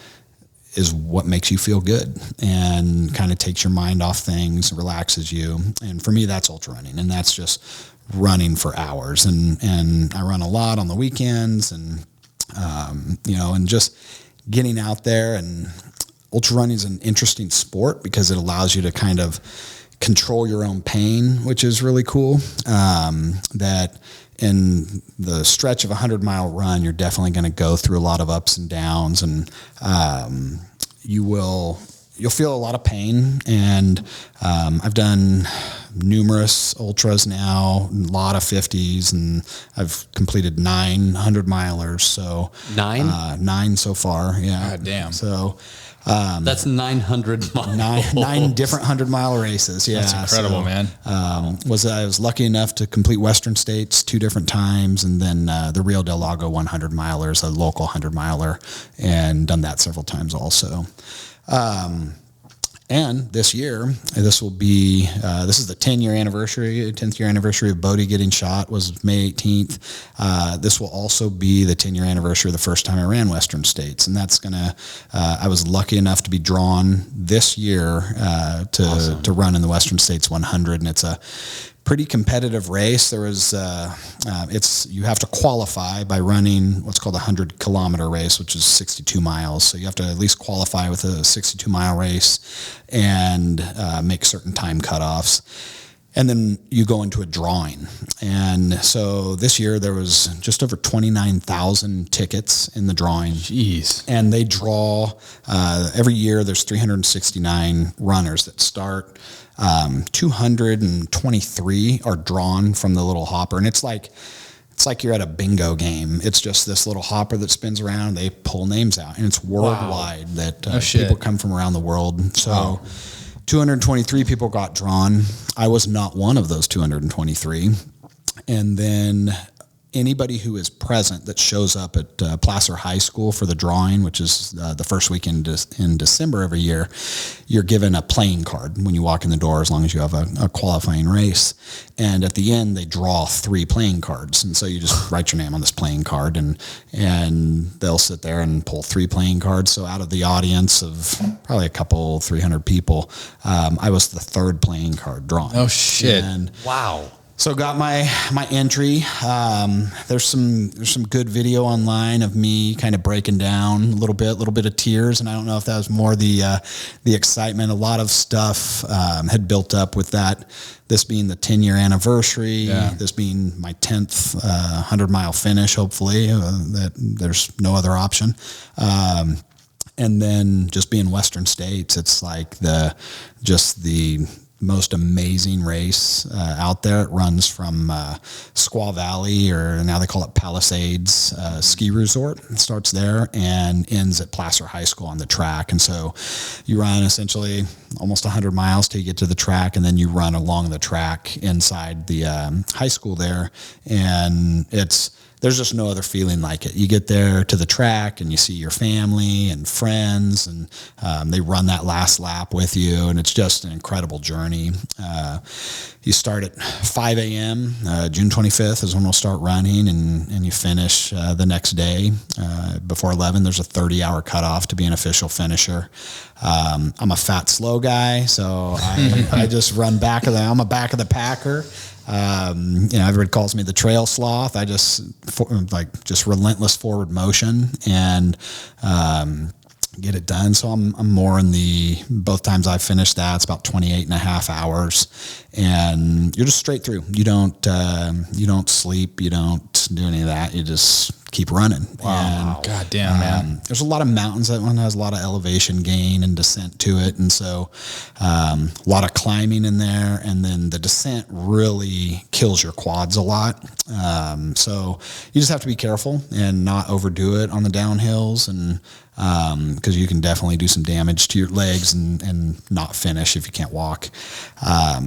S6: is what makes you feel good and kind of takes your mind off things, relaxes you. And for me, that's ultra running, and that's just running for hours. And I run a lot on the weekends, and, and just getting out there. And ultra running is an interesting sport because it allows you to kind of control your own pain, which is really cool. That in the stretch of 100-mile run, you're definitely going to go through a lot of ups and downs, and you'll feel a lot of pain. And I've done numerous ultras now, a lot of 50s, and I've completed 9 100-milers. So 9 so far. Yeah.
S5: God damn.
S6: So
S7: that's 900 miles.
S6: Nine different 100-mile races. Yeah,
S5: that's incredible, man.
S6: I was lucky enough to complete Western States 2 different times, and then the Rio del Lago 100-milers, a local 100-miler, and done that several times also. And this year, this will be, this is the 10th year anniversary of Bodie getting shot, was May 18th. This will also be the 10-year anniversary of the first time I ran Western States. And that's I was lucky enough to be drawn this year to run in the Western States 100. And it's a pretty competitive race. There was, you have to qualify by running what's called a 100-kilometer race, which is 62 miles. So you have to at least qualify with a 62-mile race and make certain time cutoffs. And then you go into a drawing. And so this year there was just over 29,000 tickets in the drawing.
S5: Jeez.
S6: And they draw, every year there's 369 runners that start. 223 are drawn from the little hopper. And it's like you're at a bingo game. It's just this little hopper that spins around. They pull names out, and it's worldwide that people come from around the world. So 223 people got drawn. I was not one of those 223. And then anybody who is present that shows up at Placer High School for the drawing, which is the first weekend in December every year, you're given a playing card when you walk in the door, as long as you have a qualifying race. And at the end, they draw 3 playing cards. And so you just write your name on this playing card, and they'll sit there and pull 3 playing cards. So out of the audience of probably 300 people, I was the 3rd playing card drawn.
S5: Oh, shit.
S6: And
S7: Wow.
S6: so got my entry. There's some good video online of me kind of breaking down a little bit of tears, and I don't know if that was more the excitement. A lot of stuff had built up with that. This being the 10-year anniversary, this being my 10th 100-mile finish. Hopefully, that there's no other option. And then just being Western States, it's like the most amazing race out there. It runs from Squaw Valley, or now they call it Palisades ski resort. It starts there and ends at Placer High School on the track. And so you run essentially almost 100 miles till you get to the track, and then you run along the track inside the high school there. And there's just no other feeling like it. You get there to the track and you see your family and friends, and they run that last lap with you, and it's just an incredible journey. You start at 5 a.m. June 25th is when we'll start running, and you finish the next day. Before 11, there's a 30-hour cutoff to be an official finisher. I'm a fat, slow guy, so I just run I'm a back of the packer. Everybody calls me the trail sloth. I just relentless forward motion and get it done. So I'm more in both times I finished that, it's about 28 and a half hours, and you're just straight through. You don't sleep. You don't do any of that. You just keep running.
S5: Wow. And, God damn, man.
S6: There's a lot of mountains. That one has a lot of elevation gain and descent to it. And so a lot of climbing in there. And then the descent really kills your quads a lot. So you just have to be careful and not overdo it on the downhills, and because you can definitely do some damage to your legs and not finish if you can't walk.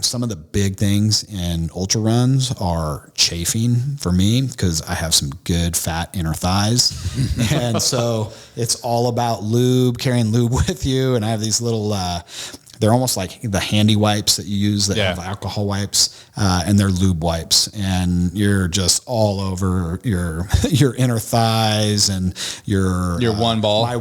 S6: Some of the big things in ultra runs are chafing for me, because I have some good fat inner thighs. And so it's all about lube, carrying lube with you. And I have these little, they're almost like the handy wipes that you use that have alcohol wipes, and they're lube wipes, and you're just all over your inner thighs and your
S5: one ball,
S6: my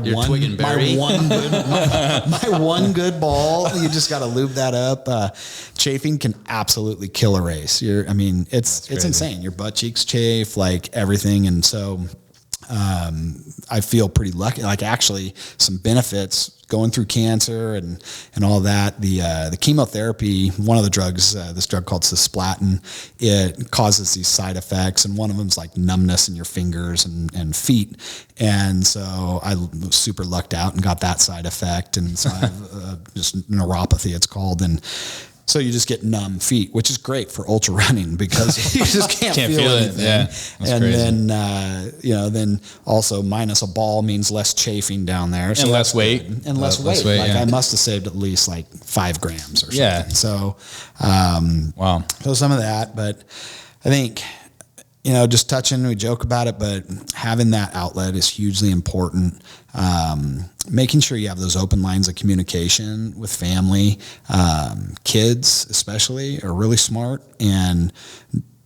S6: one good ball. You just got to lube that up. Chafing can absolutely kill a race. It's insane. Your butt cheeks chafe, like everything, and so. I feel pretty lucky, like actually some benefits going through cancer and all that. The chemotherapy, one of the drugs, this drug called cisplatin, it causes these side effects, and one of them is like numbness in your fingers and feet. And so I was super lucked out and got that side effect. And so I have just neuropathy, it's called. And so you just get numb feet, which is great for ultra running, because you just can't feel anything.
S5: Yeah,
S6: and
S5: crazy.
S6: Then, then also minus a ball means less chafing down there. So
S5: and less weight.
S6: And less weight. I must have saved at least like 5 grams or something.
S5: Yeah.
S6: So,
S5: wow.
S6: So some of that, but I think, just touching, we joke about it, but having that outlet is hugely important. Making sure you have those open lines of communication with family, kids especially are really smart, and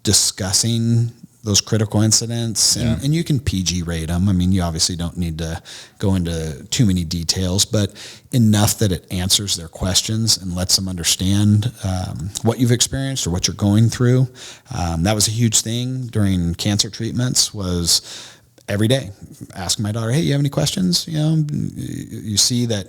S6: discussing those critical incidents, and you can PG rate them. I mean, you obviously don't need to go into too many details, but enough that it answers their questions and lets them understand what you've experienced or what you're going through. That was a huge thing during cancer treatments, was every day asking my daughter, hey, you have any questions? You see that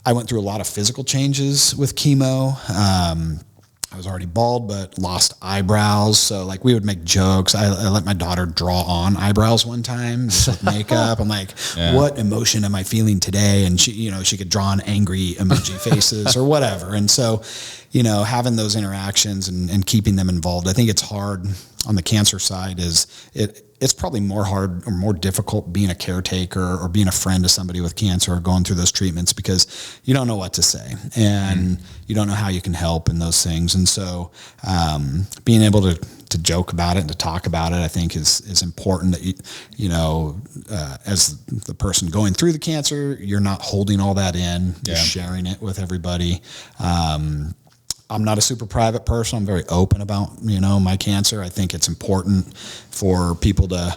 S6: I went through a lot of physical changes with chemo. I was already bald, but lost eyebrows. So like we would make jokes. I let my daughter draw on eyebrows one time just with makeup. I'm like, what emotion am I feeling today? And she could draw on angry emoji faces or whatever. And so, having those interactions and keeping them involved, I think it's hard on the cancer side. It's probably more hard or more difficult being a caretaker or being a friend to somebody with cancer or going through those treatments, because you don't know what to say and you don't know how you can help in those things. And so being able to to joke about it and to talk about it, I think is important that as the person going through the cancer, you're not holding all that in, you're sharing it with everybody. I'm not a super private person. I'm very open about, my cancer. I think it's important for people to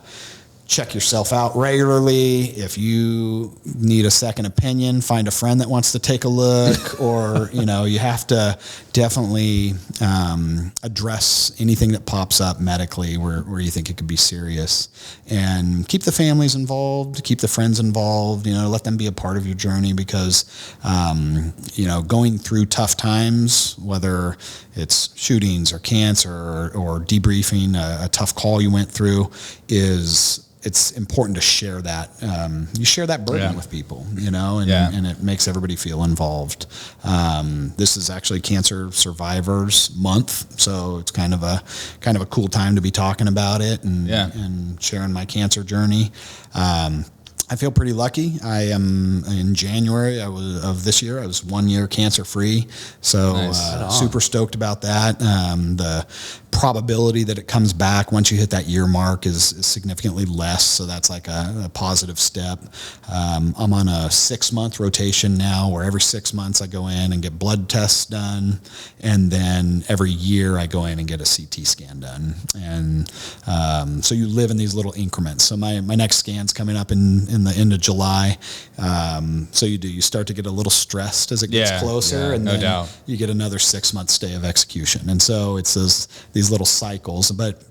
S6: check yourself out regularly. If you need a second opinion, find a friend that wants to take a look, or, you have to definitely address anything that pops up medically where you think it could be serious, and keep the families involved, keep the friends involved, let them be a part of your journey, because, going through tough times, whether it's shootings or cancer or debriefing a tough call you went through, it's important to share that. You share that burden with people, and it makes everybody feel involved. This is actually Cancer Survivors Month, so it's kind of a cool time to be talking about it and sharing my cancer journey. I feel pretty lucky. I am in January of this year. I was 1 year cancer free, so super stoked about that. The probability that it comes back once you hit that year mark is significantly less, so that's like a positive step. I'm on a 6-month rotation now, where every 6 months I go in and get blood tests done, and then every year I go in and get a CT scan done. And so you live in these little increments. So my next scan's coming up in the end of July. So you start to get a little stressed as it gets closer, and then doubt. You get another 6-month stay of execution. And so it's these little cycles. But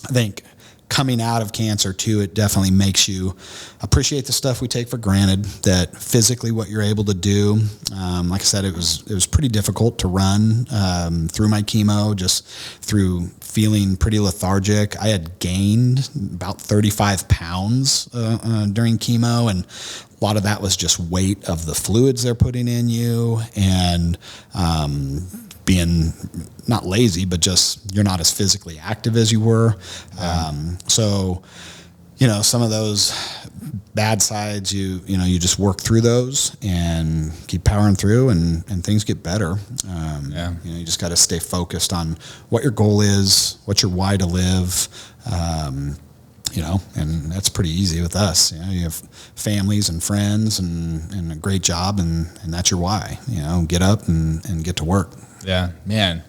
S6: I think coming out of cancer too, it definitely makes you appreciate the stuff we take for granted, that physically what you're able to do. Like I said, it was pretty difficult to run through my chemo, just through feeling pretty lethargic. I had gained about 35 pounds during chemo, and a lot of that was just weight of the fluids they're putting in you, and being not lazy, but just you're not as physically active as you were. So, some of those bad sides, you just work through those and keep powering through, and things get better. You just got to stay focused on what your goal is, what's your why to live. And that's pretty easy with us. You have families and friends and a great job, and that's your why. Get up and get to work.
S5: Yeah, man.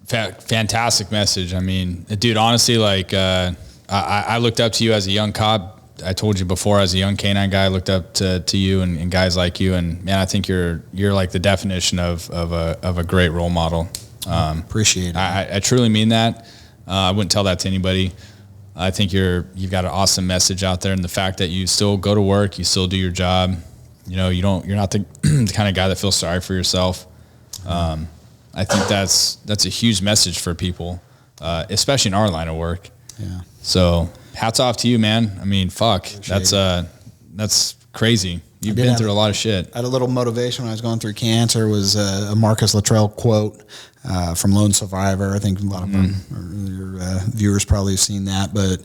S5: Fantastic message. I mean, dude, honestly, like, I looked up to you as a young cop. I told you before, as a young canine guy, I looked up to you and guys like you. And man, I think you're like the definition of a great role model.
S6: Appreciate it.
S5: I truly mean that. I wouldn't tell that to anybody. I think you've got an awesome message out there, and the fact that you still go to work, you still do your job. You're not the kind of guy that feels sorry for yourself. I think that's a huge message for people, especially in our line of work.
S6: Yeah.
S5: So hats off to you, man. I mean, fuck, that's crazy. You've been through a lot of shit.
S6: I had a little motivation when I was going through cancer, was a Marcus Luttrell quote from Lone Survivor. I think a lot of your viewers probably have seen that, but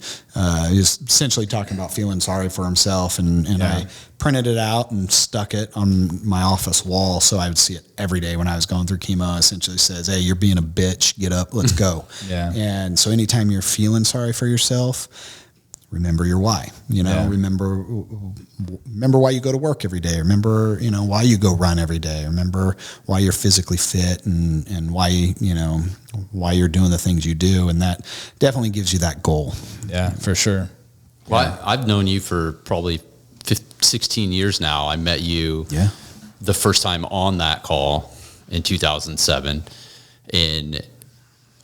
S6: he was essentially talking about feeling sorry for himself, and I printed it out and stuck it on my office wall so I would see it every day when I was going through chemo. It essentially says, hey, you're being a bitch, get up, let's go. And so anytime you're feeling sorry for yourself, remember your why, remember why you go to work every day. Remember, why you go run every day. Remember why you're physically fit and why, why you're doing the things you do. And that definitely gives you that goal.
S5: Yeah, for sure.
S7: Well, I've known you for probably 16 years now. I met you the first time on that call in 2007. And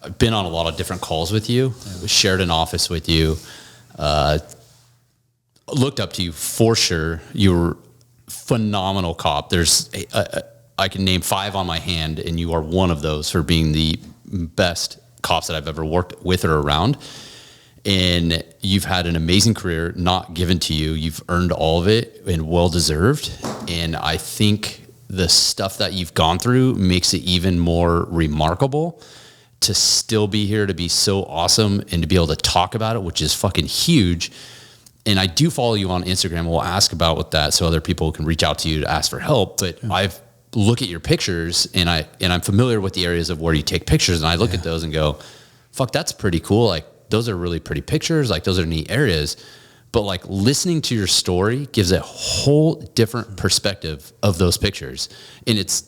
S7: I've been on a lot of different calls with you, shared an office with you. Looked up to you for sure. You were a phenomenal cop. There's I can name 5 on my hand, and you are one of those for being the best cops that I've ever worked with or around. And you've had an amazing career, not given to you. You've earned all of it and well-deserved. And I think the stuff that you've gone through makes it even more remarkable to still be here, to be so awesome, and to be able to talk about it, which is fucking huge. And I do follow you on Instagram. We'll ask about with that so other people can reach out to you to ask for help. But I've look at your pictures, and I'm familiar with the areas of where you take pictures, and I look at those and go, fuck, that's pretty cool. Like, those are really pretty pictures. Like, those are neat areas. But like, listening to your story gives a whole different perspective of those pictures. And it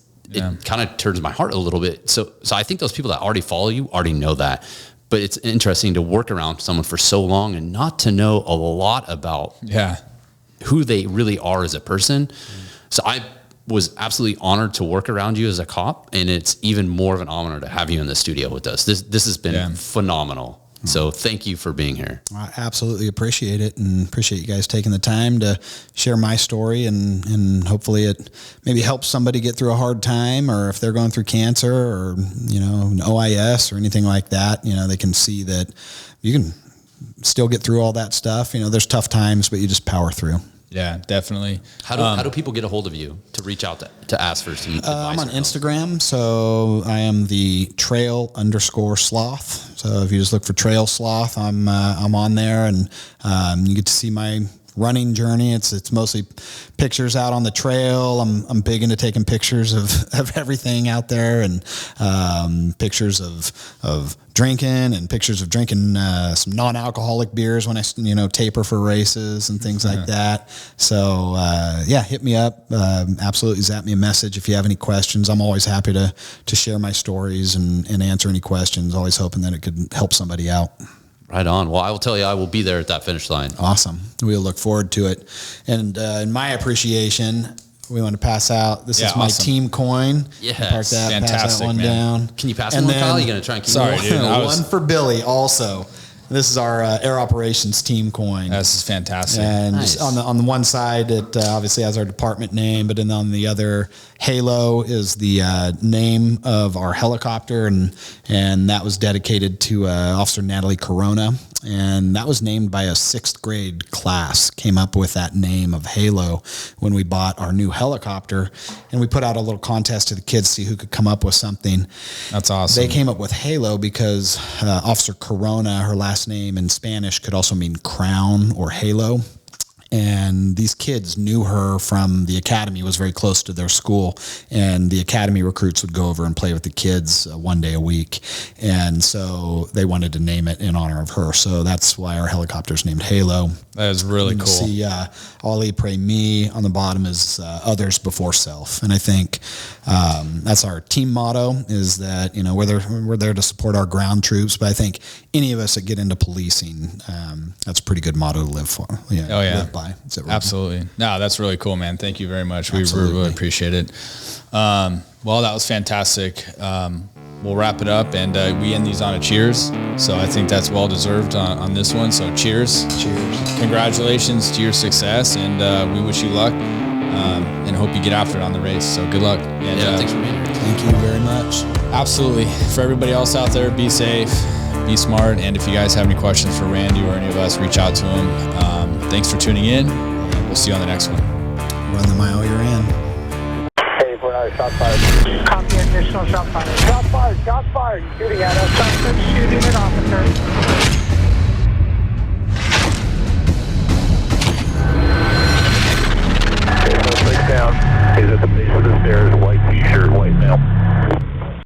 S7: kind of turns my heart a little bit. So I think those people that already follow you already know that. But it's interesting to work around someone for so long and not to know a lot about who they really are as a person. So I was absolutely honored to work around you as a cop, and it's even more of an honor to have you in the studio with us. This has been phenomenal. So thank you for being here.
S6: I absolutely appreciate it, and appreciate you guys taking the time to share my story, and hopefully it maybe helps somebody get through a hard time, or if they're going through cancer or, an OIS or anything like that, they can see that you can still get through all that stuff. There's tough times, but you just power through.
S5: Yeah, definitely.
S7: How do people get a hold of you to reach out to ask for some advice?
S6: I'm on Instagram, so I am the trail_sloth. So if you just look for Trail Sloth, I'm on there, and you get to see my running journey. It's mostly pictures out on the trail. I'm big into taking pictures of everything out there, and pictures of drinking, and pictures of drinking some non-alcoholic beers when I taper for races and things like that. So hit me up. Absolutely zap me a message if you have any questions. I'm always happy to share my stories and answer any questions. Always hoping that it could help somebody out.
S7: Right on. Well, I will tell you, I will be there at that finish line.
S6: Awesome. We'll look forward to it. And in my appreciation, we want to pass out. This is my team coin.
S7: Yes.
S6: Park that,
S5: fantastic,
S6: pass that one
S5: man.
S6: down.
S7: Can you pass me one, Kyle? You're going to try and keep
S5: Sorry,
S7: it
S5: dude.
S6: One for Billy also. This is our air operations team coin.
S5: This is fantastic.
S6: And just on the one side, it obviously has our department name, but then on the other, Halo is the name of our helicopter, and that was dedicated to Officer Natalie Corona, and that was named by a 6th grade class. Came up with that name of Halo when we bought our new helicopter, and we put out a little contest to the kids to see who could come up with something.
S5: That's awesome.
S6: They came up with Halo because Officer Corona, her last name in Spanish, could also mean crown or halo. And these kids knew her from the academy, was very close to their school. And the academy recruits would go over and play with the kids one day a week. And so they wanted to name it in honor of her. So that's why our helicopter's named Halo.
S5: That is really cool.
S6: See, Ali Pray Me on the bottom is others before self. And I think that's our team motto, is that, we're there to support our ground troops. But I think any of us that get into policing, that's a pretty good motto to live for. Live by.
S5: Absolutely. No, that's really cool, man. Thank you very much. We really appreciate it. Well, that was fantastic. We'll wrap it up, and we end these on a cheers. So I think that's well deserved on this one. So cheers.
S6: Cheers.
S5: Congratulations to your success, and we wish you luck, and hope you get after it on the race. So good luck. And,
S7: thanks for being here.
S6: Thank you very much.
S5: Absolutely. For everybody else out there, be safe, be smart, and if you guys have any questions for Randy or any of us, reach out to him. Thanks for tuning in. We'll see you on the next one.
S6: Run the mile you're in.
S1: Hey, 49, shot fired.
S2: Copy, additional shot fired.
S1: Shot fired, shot fired. Shooting at us.
S2: Suspect shooting at officer.